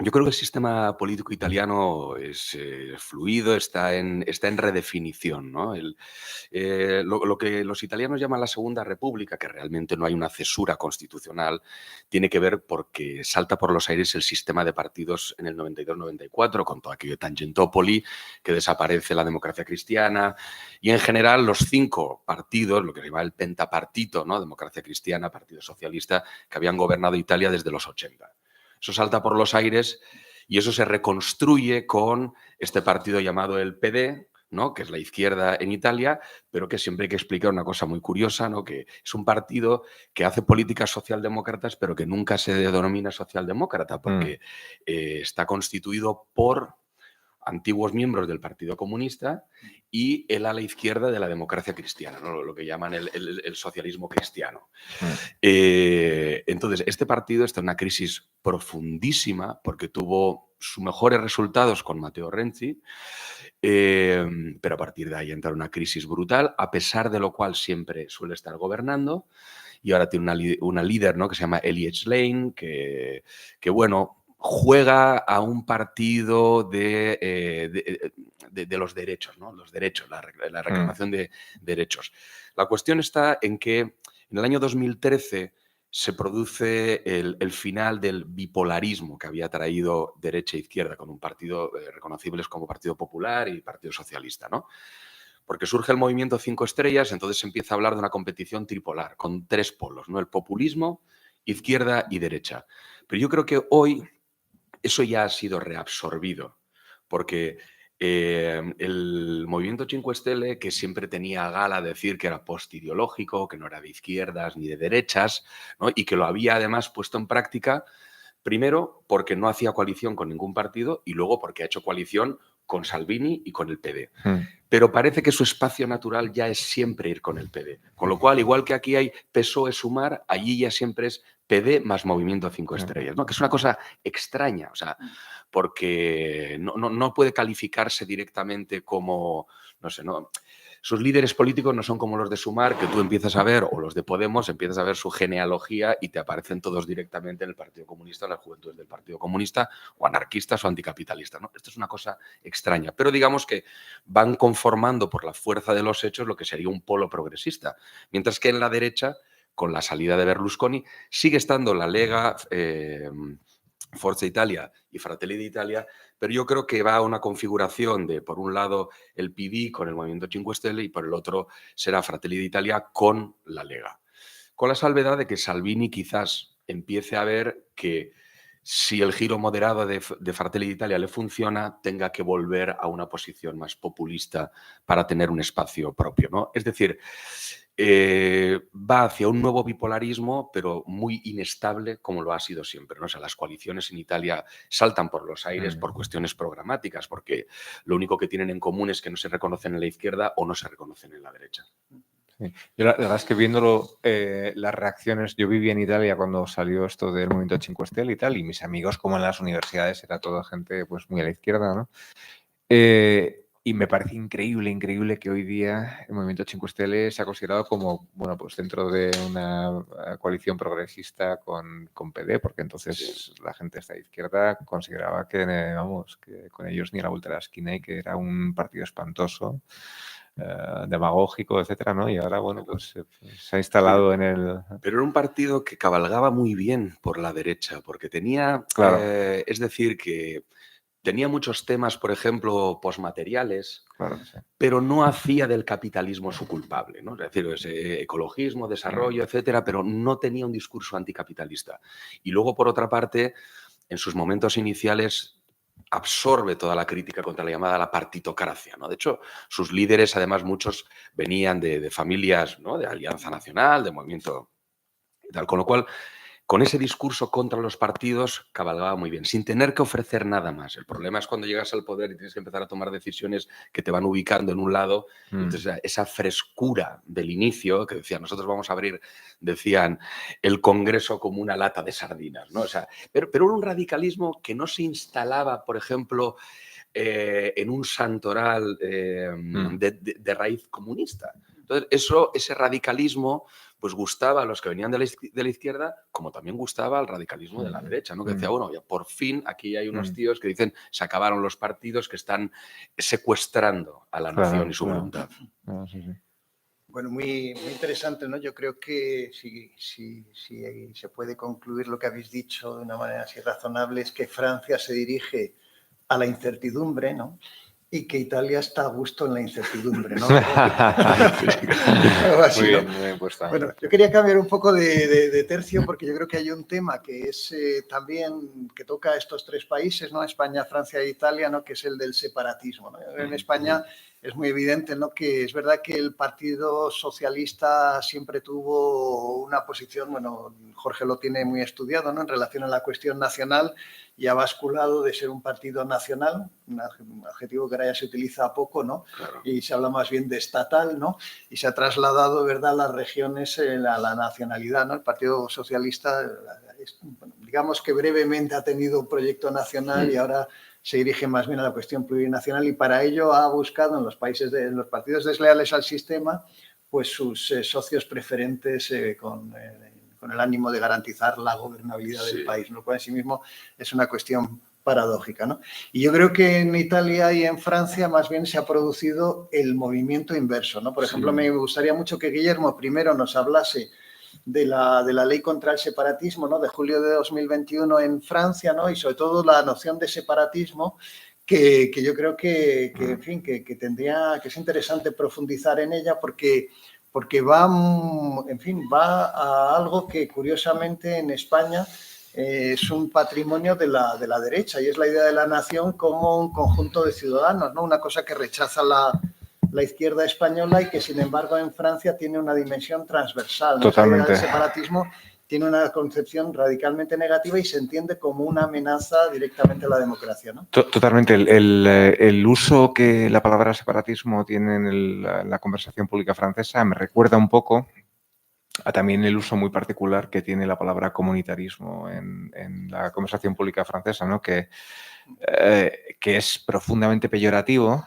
Speaker 2: yo creo que el sistema político italiano es fluido, está en redefinición, ¿no? Lo que los italianos llaman la Segunda República, que realmente no hay una cesura constitucional, tiene que ver porque salta por los aires el sistema de partidos en el 92-94, con todo aquello de Tangentopoli, que desaparece la democracia cristiana, y en general los 5 partidos, lo que se llama el pentapartito, ¿no?, democracia cristiana, Partido Socialista, que habían gobernado Italia desde los 80. Eso salta por los aires y eso se reconstruye con este partido llamado el PD, ¿no?, que es la izquierda en Italia, pero que siempre hay que explicar una cosa muy curiosa, ¿no?, que es un partido que hace políticas socialdemócratas, pero que nunca se denomina socialdemócrata, porque está constituido por antiguos miembros del Partido Comunista y el ala izquierda de la democracia cristiana, ¿no? Lo que llaman el socialismo cristiano. Entonces, este partido está en una crisis profundísima porque tuvo sus mejores resultados con Matteo Renzi, pero a partir de ahí entra una crisis brutal, a pesar de lo cual siempre suele estar gobernando. Y ahora tiene una líder, ¿no?, que se llama Ellie Schlein, que bueno, juega a un partido de los derechos, ¿no? Los derechos, la reclamación de derechos. La cuestión está en que en el año 2013 se produce el final del bipolarismo que había traído derecha e izquierda, con un partido reconocibles como Partido Popular y Partido Socialista, ¿no? Porque surge el movimiento 5 estrellas, entonces se empieza a hablar de una competición tripolar, con 3 polos, ¿no? El populismo, izquierda y derecha. Pero yo creo que hoy eso ya ha sido reabsorbido, porque el movimiento 5 Stelle, que siempre tenía gala decir que era postideológico, que no era de izquierdas ni de derechas, ¿no?, y que lo había además puesto en práctica, primero porque no hacía coalición con ningún partido y luego porque ha hecho coalición con Salvini y con el PD. Pero parece que su espacio natural ya es siempre ir con el PD. Con lo cual, igual que aquí hay PSOE-Sumar, allí ya siempre es PD más Movimiento 5 estrellas, ¿no? Que es una cosa extraña, o sea, porque no puede calificarse directamente como, no sé, no. Sus líderes políticos no son como los de Sumar, que tú empiezas a ver, o los de Podemos, empiezas a ver su genealogía y te aparecen todos directamente en el Partido Comunista, en las juventudes del Partido Comunista, o anarquistas o anticapitalistas, ¿no? Esto es una cosa extraña, pero digamos que van conformando por la fuerza de los hechos lo que sería un polo progresista, mientras que en la derecha, con la salida de Berlusconi, sigue estando la Lega, Forza Italia y Fratelli d'Italia, pero yo creo que va a una configuración de, por un lado, el PD con el Movimiento 5 Stelle y por el otro será Fratelli d'Italia con la Lega. Con la salvedad de que Salvini quizás empiece a ver que si el giro moderado de Fratelli d'Italia le funciona, tenga que volver a una posición más populista para tener un espacio propio, ¿no? Es decir, va hacia un nuevo bipolarismo, pero muy inestable, como lo ha sido siempre, ¿no? O sea, las coaliciones en Italia saltan por los aires por cuestiones programáticas, porque lo único que tienen en común es que no se reconocen en la izquierda o no se reconocen en la derecha.
Speaker 3: Sí. Yo la verdad es que viéndolo, las reacciones, yo vivía en Italia cuando salió esto del Movimiento 5 Stelle y tal, y mis amigos, como en las universidades, era toda gente pues muy a la izquierda, ¿no? Y me parece increíble que hoy día el Movimiento 5 Stelle se ha considerado como, bueno, pues dentro de una coalición progresista con PD, porque entonces la gente esta izquierda consideraba que, vamos, que con ellos ni a la vuelta de la esquina y que era un partido espantoso, demagógico, etcétera, ¿no? Y ahora, bueno, pues se ha instalado en el...
Speaker 2: Pero era un partido que cabalgaba muy bien por la derecha, porque tenía,
Speaker 3: Claro.
Speaker 2: es decir, que tenía muchos temas, por ejemplo, posmateriales,
Speaker 3: Claro, sí.
Speaker 2: pero no hacía del capitalismo su culpable, ¿no? Es decir, ese ecologismo, desarrollo, etcétera, pero no tenía un discurso anticapitalista. Y luego, por otra parte, en sus momentos iniciales absorbe toda la crítica contra la llamada la partitocracia, ¿no? De hecho, sus líderes, además, muchos venían de familias, ¿no?, de Alianza Nacional, de movimiento y tal, con lo cual, con ese discurso contra los partidos cabalgaba muy bien, sin tener que ofrecer nada más. El problema es cuando llegas al poder y tienes que empezar a tomar decisiones que te van ubicando en un lado. Entonces, esa frescura del inicio, que decían, nosotros vamos a abrir, decían, el Congreso como una lata de sardinas, ¿no? O sea, pero era un radicalismo que no se instalaba, por ejemplo, en un santoral de raíz comunista. Entonces, ese radicalismo pues gustaba a los que venían de la izquierda, como también gustaba al radicalismo de la derecha, ¿no? Que decía, bueno, ya por fin aquí hay unos tíos que dicen, se acabaron los partidos que están secuestrando a la nación y su voluntad.
Speaker 3: Sí, sí.
Speaker 1: Bueno, muy interesante, ¿no? Yo creo que si se puede concluir lo que habéis dicho de una manera así razonable, es que Francia se dirige a la incertidumbre, ¿no? Y que Italia está a gusto en la incertidumbre, ¿no? Algo así,
Speaker 3: Muy bien,
Speaker 1: ¿no?
Speaker 3: muy bien puesta.
Speaker 1: Bueno, yo quería cambiar un poco de tercio porque yo creo que hay un tema que es también que toca a estos tres países, ¿no? España, Francia e Italia, ¿no? Que es el del separatismo, ¿no? En España es muy evidente, ¿no?, que es verdad que el Partido Socialista siempre tuvo una posición, bueno, Jorge lo tiene muy estudiado, ¿no?, en relación a la cuestión nacional, y ha basculado de ser un partido nacional, un adjetivo que ahora ya se utiliza poco, ¿no?,
Speaker 2: Claro.
Speaker 1: Y se habla más bien de estatal, ¿no?, y se ha trasladado, ¿verdad?, a las regiones a la nacionalidad, ¿no? El Partido Socialista, digamos que brevemente ha tenido un proyecto nacional y ahora se dirige más bien a la cuestión plurinacional, y para ello ha buscado en los partidos desleales al sistema, pues sus socios preferentes con el ánimo de garantizar la gobernabilidad del país, lo cual en sí mismo es una cuestión paradójica, ¿no? Y yo creo que en Italia y en Francia más bien se ha producido el movimiento inverso, ¿no? Por ejemplo, me gustaría mucho que Guillermo primero nos hablase de la ley contra el separatismo, ¿no?, de julio de 2021 en Francia, ¿no?, y sobre todo la noción de separatismo que yo creo que en fin, que es interesante profundizar en ella porque va, en fin, va a algo que curiosamente en España es un patrimonio de la derecha, y es la idea de la nación como un conjunto de ciudadanos, ¿no?, una cosa que rechaza la izquierda española y que, sin embargo, en Francia tiene una dimensión transversal, ¿no?
Speaker 3: Totalmente.
Speaker 1: El separatismo tiene una concepción radicalmente negativa y se entiende como una amenaza directamente a la democracia, ¿no?
Speaker 3: Totalmente. El uso que la palabra separatismo tiene en la conversación pública francesa me recuerda un poco a también el uso muy particular que tiene la palabra comunitarismo en la conversación pública francesa, ¿no?, que es profundamente peyorativo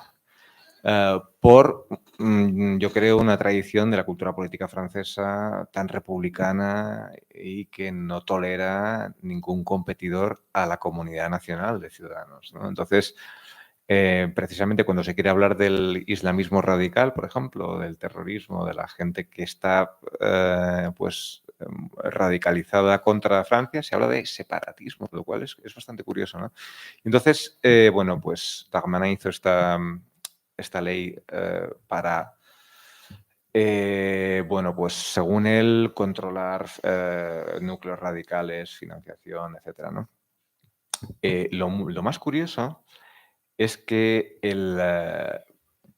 Speaker 3: por, yo creo, una tradición de la cultura política francesa tan republicana y que no tolera ningún competidor a la comunidad nacional de ciudadanos, ¿no? Entonces, precisamente cuando se quiere hablar del islamismo radical, por ejemplo, del terrorismo, de la gente que está radicalizada contra Francia, se habla de separatismo, lo cual es bastante curioso, ¿no? Entonces, bueno, pues Darmanin hizo esta ley para, bueno, pues según él, controlar núcleos radicales, financiación, etcétera, ¿no? Lo más curioso es que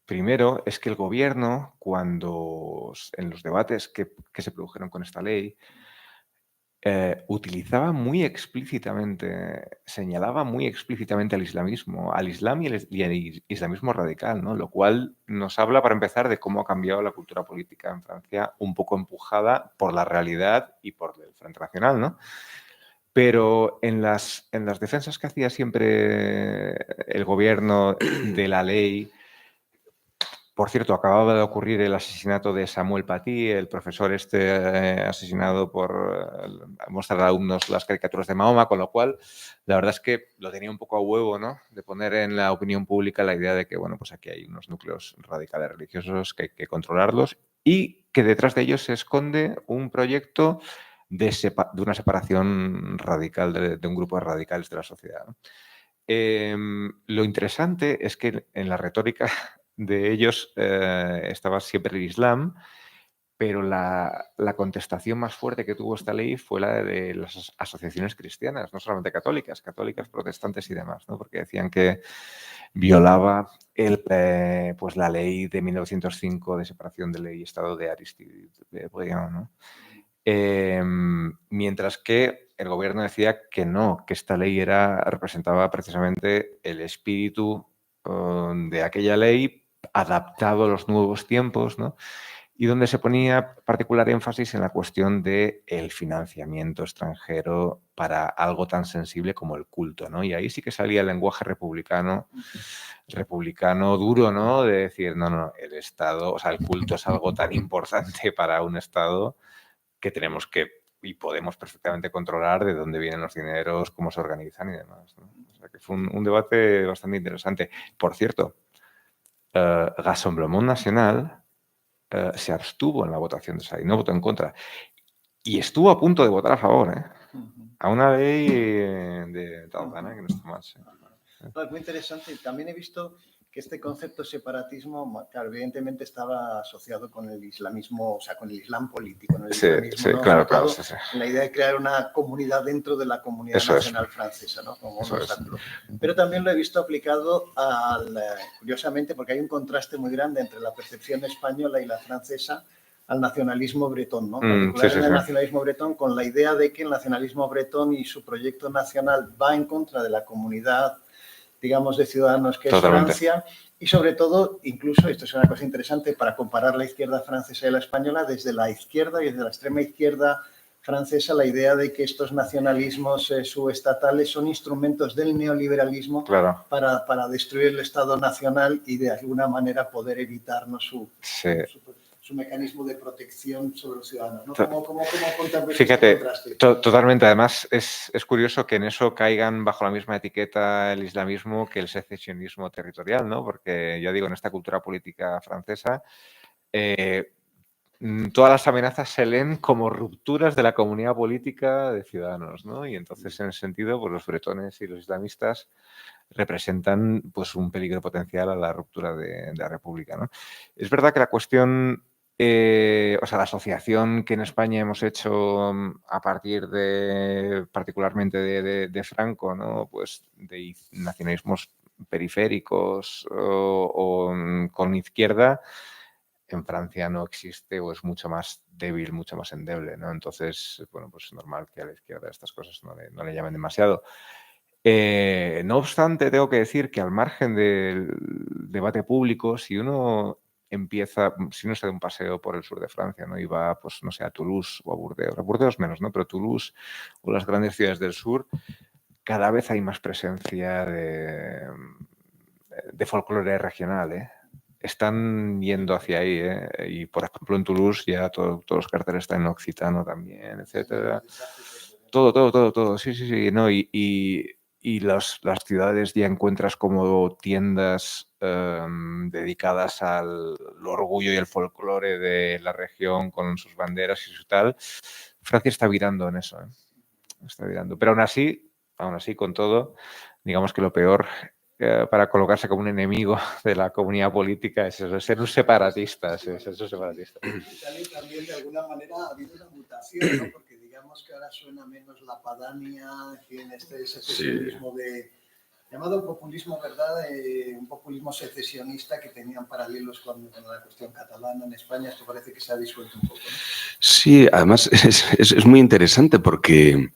Speaker 3: primero es que el gobierno, cuando en los debates que se produjeron con esta ley, utilizaba muy explícitamente, señalaba muy explícitamente al islamismo, al islam y el islamismo radical, ¿no? Lo cual nos habla, para empezar, de cómo ha cambiado la cultura política en Francia, un poco empujada por la realidad y por el Frente Nacional, ¿no? Pero en las defensas que hacía siempre el gobierno de la ley. Por cierto, acababa de ocurrir el asesinato de Samuel Paty, el profesor asesinado por mostrar a alumnos las caricaturas de Mahoma, con lo cual la verdad es que lo tenía un poco a huevo, ¿no?, de poner en la opinión pública la idea de que, bueno, pues aquí hay unos núcleos radicales religiosos que hay que controlarlos y que detrás de ellos se esconde un proyecto de una separación radical de un grupo de radicales de la sociedad, ¿no? Lo interesante es que en la retórica de ellos estaba siempre el Islam, pero la contestación más fuerte que tuvo esta ley fue la de las asociaciones cristianas, no solamente católicas, protestantes y demás, ¿no?, porque decían que violaba pues la ley de 1905 de separación de ley y Estado de Aristide, ¿no? Mientras que el gobierno decía que no, que esta ley representaba precisamente el espíritu de aquella ley adaptado a los nuevos tiempos, ¿no?, y donde se ponía particular énfasis en la cuestión del financiamiento extranjero para algo tan sensible como el culto, ¿no? Y ahí sí que salía el lenguaje republicano duro, ¿no?, de decir, no, el Estado, o sea, el culto es algo tan importante para un Estado que tenemos y podemos perfectamente controlar de dónde vienen los dineros, cómo se organizan y demás, ¿no? O sea, que fue un debate bastante interesante. Por cierto, Rassemblement Nacional se abstuvo en la votación de esa ley, no votó en contra. Y estuvo a punto de votar a favor, ¿eh? A una ley de Darmanin que no está mal. Sí.
Speaker 1: Es muy interesante. También he visto que este concepto de separatismo, claro, evidentemente estaba asociado con el islamismo, o sea, con el islam político, ¿no? El islamismo, ¿no?
Speaker 3: Claro,
Speaker 1: Sobre todo
Speaker 3: sí.
Speaker 1: en la idea de crear una comunidad dentro de la comunidad nacional francesa, ¿no? Como un obstáculo. Pero también lo he visto aplicado curiosamente, porque hay un contraste muy grande entre la percepción española y la francesa, al nacionalismo bretón, ¿no? Particularmente el nacionalismo bretón, con la idea de que el nacionalismo bretón y su proyecto nacional va en contra de la comunidad, digamos, de ciudadanos que es Francia, y sobre todo, incluso, esto es una cosa interesante, para comparar la izquierda francesa y la española, desde la izquierda y desde la extrema izquierda francesa, la idea de que estos nacionalismos subestatales son instrumentos del neoliberalismo para destruir el Estado nacional y de alguna manera poder evitarnos su mecanismo de protección sobre los ciudadanos, ¿no? ¿Cómo
Speaker 3: fíjate, este contraste? Totalmente. Además, es curioso que en eso caigan bajo la misma etiqueta el islamismo que el secesionismo territorial, ¿no? Porque, ya digo, en esta cultura política francesa, todas las amenazas se leen como rupturas de la comunidad política de ciudadanos, ¿no? Y entonces, en ese sentido, pues los bretones y los islamistas representan pues un peligro potencial a la ruptura de la República, ¿no? Es verdad que la cuestión, o sea, la asociación que en España hemos hecho a partir de, particularmente de Franco, ¿no? Pues de nacionalismos periféricos o con izquierda, en Francia no existe o es mucho más débil, mucho más endeble, ¿no? Entonces, bueno, pues es normal que a la izquierda estas cosas no le llamen demasiado. No obstante, tengo que decir que al margen del debate público, si uno se da un paseo por el sur de Francia, ¿no? Y va, pues, no sé, a Toulouse o a Burdeos menos, ¿no? Pero Toulouse o las grandes ciudades del sur, cada vez hay más presencia de folclore regional, ¿eh? Están yendo hacia ahí, ¿eh? Y, por ejemplo, en Toulouse ya todos los carteles están en occitano también, etcétera. Todo. Sí. No, y las ciudades ya encuentras como tiendas dedicadas al orgullo y el folclore de la región con sus banderas y su tal. Francia está virando en eso, ¿eh? Está virando. Pero aún así, con todo, digamos que lo peor para colocarse como un enemigo de la comunidad política es eso, ser un separatista.
Speaker 1: También de alguna manera ha habido una mutación, ¿no? Porque digamos que ahora suena menos la padania, en fin, este secesionismo llamado populismo, ¿verdad? Un populismo secesionista que tenían paralelos con la cuestión catalana en España. Esto parece que se ha disuelto un poco, ¿no?
Speaker 2: Sí, además es muy interesante porque,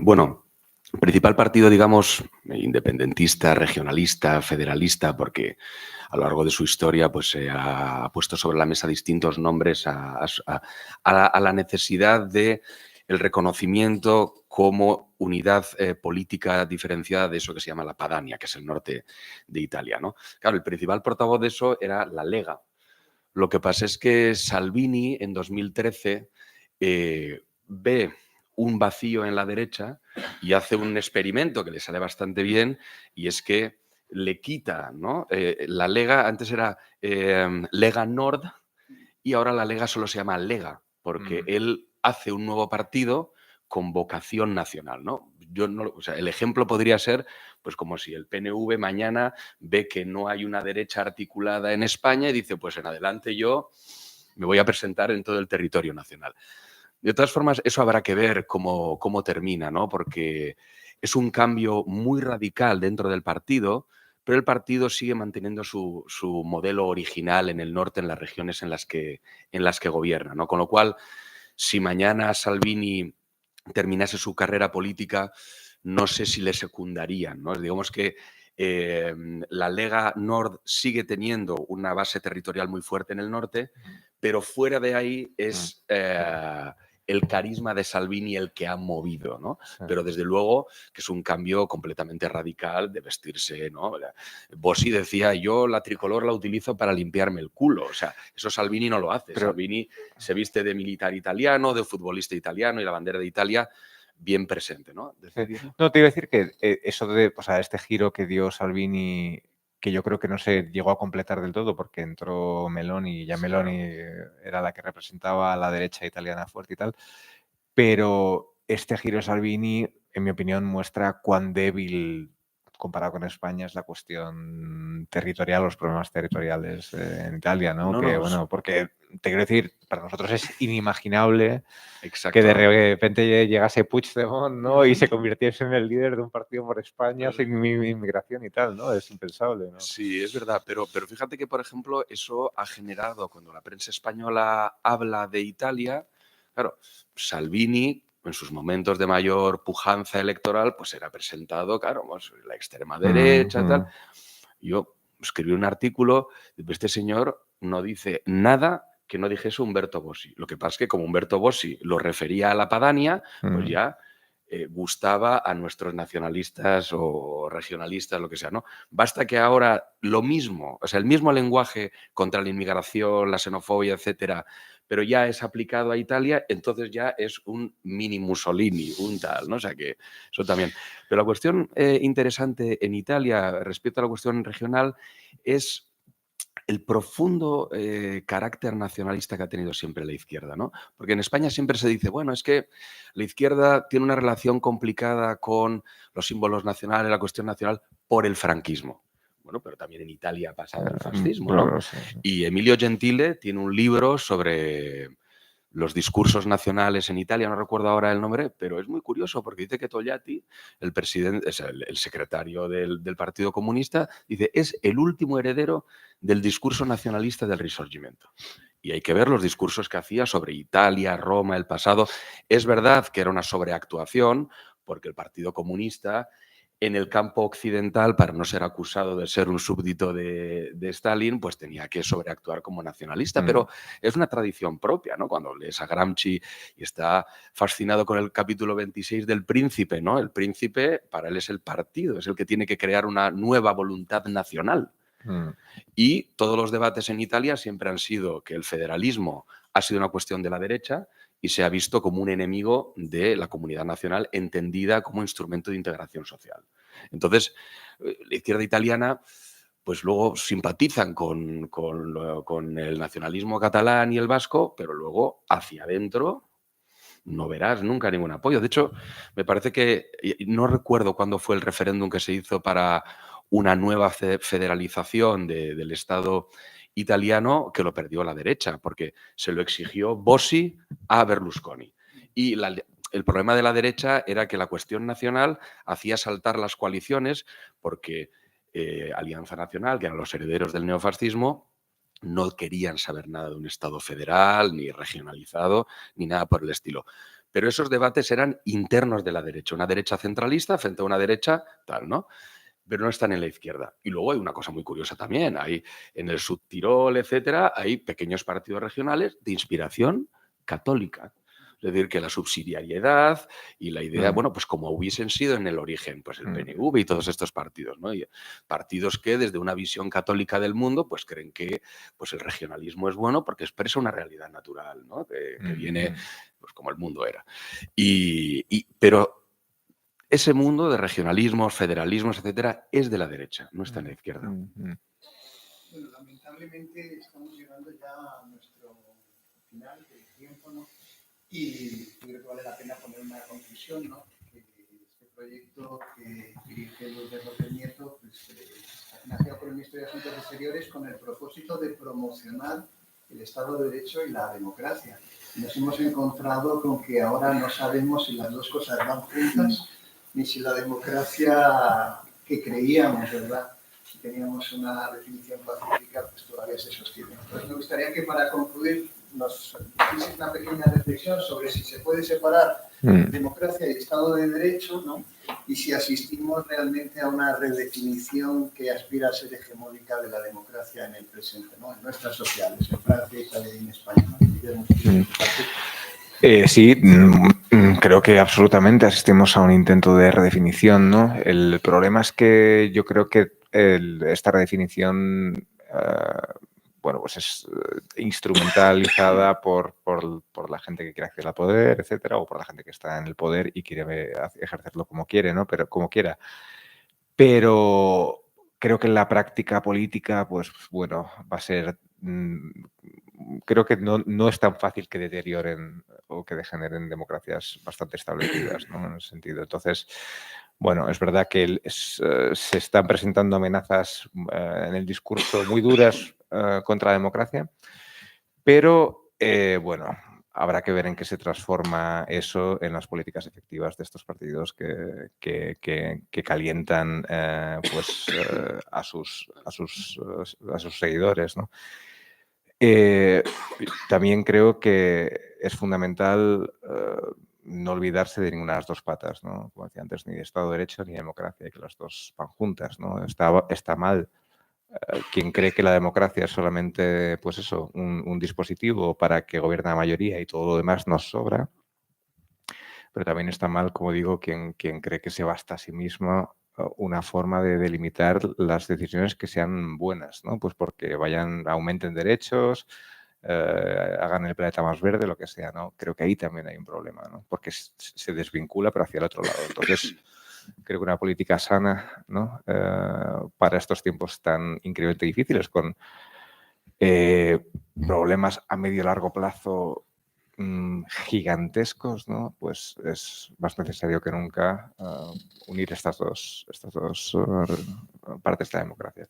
Speaker 2: bueno, el principal partido, digamos, independentista, regionalista, federalista, porque a lo largo de su historia pues, se ha puesto sobre la mesa distintos nombres a la necesidad de el reconocimiento como unidad política diferenciada de eso que se llama la Padania, que es el norte de Italia, ¿no? Claro, el principal portavoz de eso era la Lega. Lo que pasa es que Salvini en 2013 ve un vacío en la derecha y hace un experimento que le sale bastante bien, y es que le quita, ¿no? La Lega, antes era Lega Nord, y ahora la Lega solo se llama Lega, porque él hace un nuevo partido con vocación nacional, ¿no? O sea, el ejemplo podría ser, pues, como si el PNV mañana ve que no hay una derecha articulada en España y dice, pues en adelante yo me voy a presentar en todo el territorio nacional. De todas formas, eso habrá que ver cómo termina, ¿no? Porque es un cambio muy radical dentro del partido, pero el partido sigue manteniendo su modelo original en el norte, en las regiones en las que gobierna, ¿no? Con lo cual, si mañana Salvini terminase su carrera política, no sé si le secundarían, ¿no? Digamos que la Lega Nord sigue teniendo una base territorial muy fuerte en el norte, pero fuera de ahí es el carisma de Salvini el que ha movido, ¿no? Sí. Pero desde luego que es un cambio completamente radical de vestirse, ¿no? Bossi decía, yo la tricolor la utilizo para limpiarme el culo. O sea, eso Salvini no lo hace. Pero Salvini se viste de militar italiano, de futbolista italiano, y la bandera de Italia bien presente, ¿no?
Speaker 3: No, te iba a decir que eso de, o sea, este giro que dio Salvini, que yo creo que no se llegó a completar del todo porque entró Meloni y ya Meloni era la que representaba a la derecha italiana fuerte y tal, pero este giro de Salvini, en mi opinión, muestra cuán débil comparado con España, es la cuestión territorial, los problemas territoriales en Italia, ¿no?
Speaker 2: No,
Speaker 3: Que,
Speaker 2: no,
Speaker 3: bueno, porque te quiero decir, para nosotros es inimaginable
Speaker 2: exacto.
Speaker 3: que de repente llegase Puigdemont, ¿no? Y se convirtiese en el líder de un partido por España sin inmigración y tal, ¿no? Es impensable, ¿no?
Speaker 2: Sí, es verdad, pero fíjate que, por ejemplo, eso ha generado, cuando la prensa española habla de Italia, claro, Salvini, en sus momentos de mayor pujanza electoral, pues era presentado, claro, pues, la extrema derecha, tal. Yo escribí un artículo, este señor no dice nada que no dijese Umberto Bossi. Lo que pasa es que como Umberto Bossi lo refería a la Padania, pues ya gustaba a nuestros nacionalistas o regionalistas, lo que sea, ¿no? Basta que ahora lo mismo, o sea, el mismo lenguaje contra la inmigración, la xenofobia, etcétera, pero ya es aplicado a Italia, entonces ya es un mini Mussolini, un tal, ¿no? O sea que eso también. Pero la cuestión interesante en Italia respecto a la cuestión regional es el profundo carácter nacionalista que ha tenido siempre la izquierda, ¿no? Porque en España siempre se dice, bueno, es que la izquierda tiene una relación complicada con los símbolos nacionales, la cuestión nacional, por el franquismo. Bueno, pero también en Italia ha pasado el fascismo, ¿no?
Speaker 3: Sí.
Speaker 2: Y Emilio Gentile tiene un libro sobre los discursos nacionales en Italia, no recuerdo ahora el nombre, pero es muy curioso porque dice que Togliatti, el presidente, es el secretario del Partido Comunista, dice, es el último heredero del discurso nacionalista del Risorgimento. Y hay que ver los discursos que hacía sobre Italia, Roma, el pasado. Es verdad que era una sobreactuación, porque el Partido Comunista en el campo occidental, para no ser acusado de ser un súbdito de Stalin, pues tenía que sobreactuar como nacionalista. Pero es una tradición propia, ¿no? Cuando lees a Gramsci y está fascinado con el capítulo 26 del Príncipe, ¿no? El Príncipe, para él es el partido, es el que tiene que crear una nueva voluntad nacional. Y todos los debates en Italia siempre han sido que el federalismo ha sido una cuestión de la derecha y se ha visto como un enemigo de la comunidad nacional entendida como instrumento de integración social. Entonces, la izquierda italiana pues luego simpatizan con el nacionalismo catalán y el vasco, pero luego hacia adentro no verás nunca ningún apoyo. De hecho, me parece que, no recuerdo cuándo fue el referéndum que se hizo para una nueva federalización del Estado italiano, que lo perdió la derecha, porque se lo exigió Bossi a Berlusconi. Y el problema de la derecha era que la cuestión nacional hacía saltar las coaliciones, porque Alianza Nacional, que eran los herederos del neofascismo, no querían saber nada de un Estado federal, ni regionalizado, ni nada por el estilo. Pero esos debates eran internos de la derecha, una derecha centralista frente a una derecha tal, ¿no? Pero no están en la izquierda. Y luego hay una cosa muy curiosa también, hay en el Subtirol, etcétera, hay pequeños partidos regionales de inspiración católica. Es decir, que la subsidiariedad y la idea, bueno, pues como hubiesen sido en el origen, pues el PNV y todos estos partidos, ¿no? Y partidos que desde una visión católica del mundo, pues creen que pues el regionalismo es bueno porque expresa una realidad natural, ¿no? Que viene, pues como el mundo era. Pero ese mundo de regionalismos, federalismos, etcétera, es de la derecha, no está en la izquierda.
Speaker 1: Bueno, lamentablemente estamos llegando ya a nuestro final del tiempo, ¿no? Y creo que vale la pena poner una conclusión, ¿no? Que este proyecto que dirige Lourdes López Nieto pues, está financiado por el Ministerio de Asuntos Exteriores con el propósito de promocionar el Estado de Derecho y la democracia. Nos hemos encontrado con que ahora no sabemos si las dos cosas van juntas, ni si la democracia que creíamos, ¿verdad?, si teníamos una definición pacífica, pues todavía se sostiene. Entonces me gustaría que para concluir nos hiciese una pequeña reflexión sobre si se puede separar democracia y Estado de Derecho, ¿no? Y si asistimos realmente a una redefinición que aspira a ser hegemónica de la democracia en el presente, ¿no? En nuestras sociales, en Francia, Italia y en España, ¿no?
Speaker 3: Sí, creo que absolutamente asistimos a un intento de redefinición, ¿no? El problema es que yo creo que esta redefinición bueno, pues es instrumentalizada por la gente que quiere acceder al poder, etcétera, o por la gente que está en el poder y quiere ejercerlo como quiere, ¿no? Pero como quiera. Pero creo que en la práctica política, pues bueno, va a ser... creo que no es tan fácil que deterioren o que degeneren democracias bastante establecidas, ¿no? En ese sentido. Entonces, Bueno, es verdad que se están presentando amenazas en el discurso muy duras contra la democracia, pero bueno, habrá que ver en qué se transforma eso en las políticas efectivas de estos partidos que calientan a sus seguidores, ¿no? También creo que es fundamental no olvidarse de ninguna de las dos patas, ¿no? Como decía antes, ni de Estado de Derecho ni democracia, y que las dos van juntas, ¿no? Está mal quien cree que la democracia es solamente, pues eso, un dispositivo para que gobierne la mayoría y todo lo demás nos sobra. Pero también está mal, como digo, quien cree que se basta a sí mismo una forma de delimitar las decisiones que sean buenas, ¿no? Pues porque aumenten derechos, hagan el planeta más verde, lo que sea, ¿no? Creo que ahí también hay un problema, ¿no? Porque se desvincula, pero hacia el otro lado. Entonces, creo que una política sana, ¿no? Para estos tiempos tan increíblemente difíciles, con problemas a medio y largo plazo gigantescos, ¿no? Pues es más necesario que nunca unir estas dos partes de la democracia.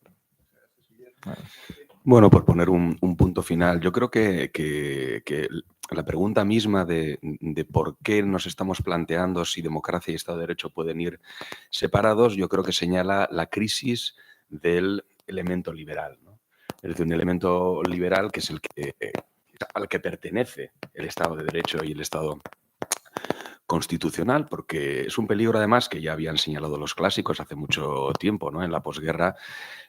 Speaker 2: Bueno, por poner un punto final, yo creo que la pregunta misma de por qué nos estamos planteando si democracia y Estado de Derecho pueden ir separados, yo creo que señala la crisis del elemento liberal, ¿no? Es decir, un elemento liberal que es al que pertenece el Estado de Derecho y el Estado constitucional, porque es un peligro además que ya habían señalado los clásicos hace mucho tiempo, ¿no? En la posguerra,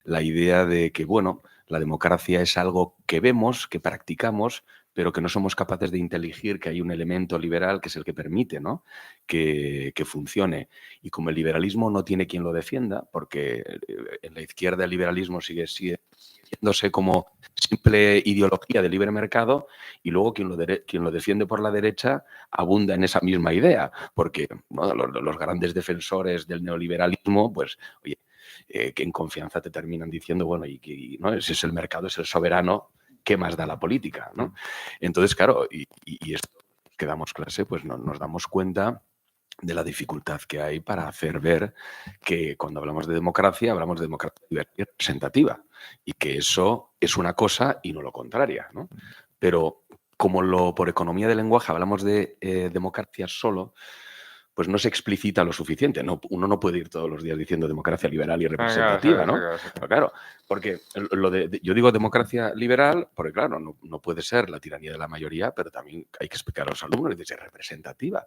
Speaker 2: la idea de que, bueno, la democracia es algo que vemos, que practicamos, pero que no somos capaces de inteligir que hay un elemento liberal que es el que permite, ¿no? que funcione. Y como el liberalismo no tiene quien lo defienda, porque en la izquierda el liberalismo sigue viéndose como simple ideología de libre mercado, y luego quien lo defiende por la derecha abunda en esa misma idea, porque bueno, los grandes defensores del neoliberalismo, pues, oye, que en confianza te terminan diciendo, bueno, ¿no? Si es el mercado, es el soberano, ¿qué más da la política? ¿no? Entonces, claro, y esto que damos clase, pues nos damos cuenta de la dificultad que hay para hacer ver que cuando hablamos de democracia representativa, y que eso es una cosa y no lo contraria, ¿no? Pero como por economía del lenguaje hablamos de democracia solo, pues no se explicita lo suficiente. No, uno no puede ir todos los días diciendo democracia liberal y representativa, ¿no? Pero claro, porque yo digo democracia liberal porque, claro, no puede ser la tiranía de la mayoría, pero también hay que explicar a los alumnos que es representativa,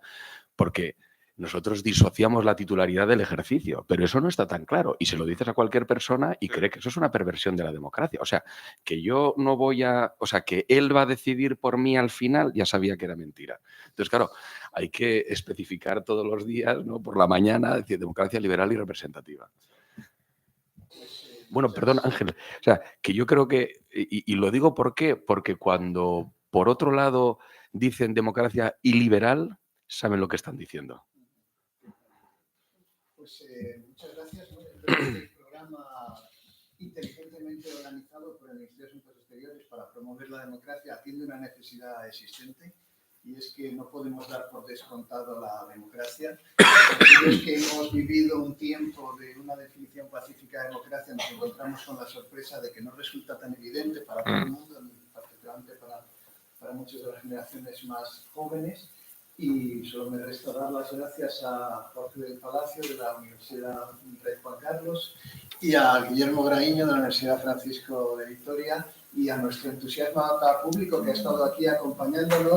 Speaker 2: porque nosotros disociamos la titularidad del ejercicio, pero eso no está tan claro. Y se lo dices a cualquier persona y cree que eso es una perversión de la democracia. O sea, que yo no voy a... O sea, que él va a decidir por mí al final, ya sabía que era mentira. Entonces, claro, hay que especificar todos los días, ¿no? Por la mañana, decir democracia liberal y representativa. Bueno, perdón, Ángel. O sea, que yo creo que... Y lo digo ¿por qué? Porque cuando, por otro lado, dicen democracia y liberal, saben lo que están diciendo.
Speaker 1: Pues muchas gracias. El programa inteligentemente organizado por el Ministerio de Asuntos Exteriores para promover la democracia atiende una necesidad existente, y es que no podemos dar por descontado la democracia. Es que hemos vivido un tiempo de una definición pacífica de democracia, nos encontramos con la sorpresa de que no resulta tan evidente para todo el mundo, particularmente para muchas de las generaciones más jóvenes. Y solo me resta dar las gracias a Jorge del Palacio de la Universidad Rey Juan Carlos y a Guillermo Graíño de la Universidad Francisco de Vitoria, y a nuestro entusiasmado público que ha estado aquí acompañándonos.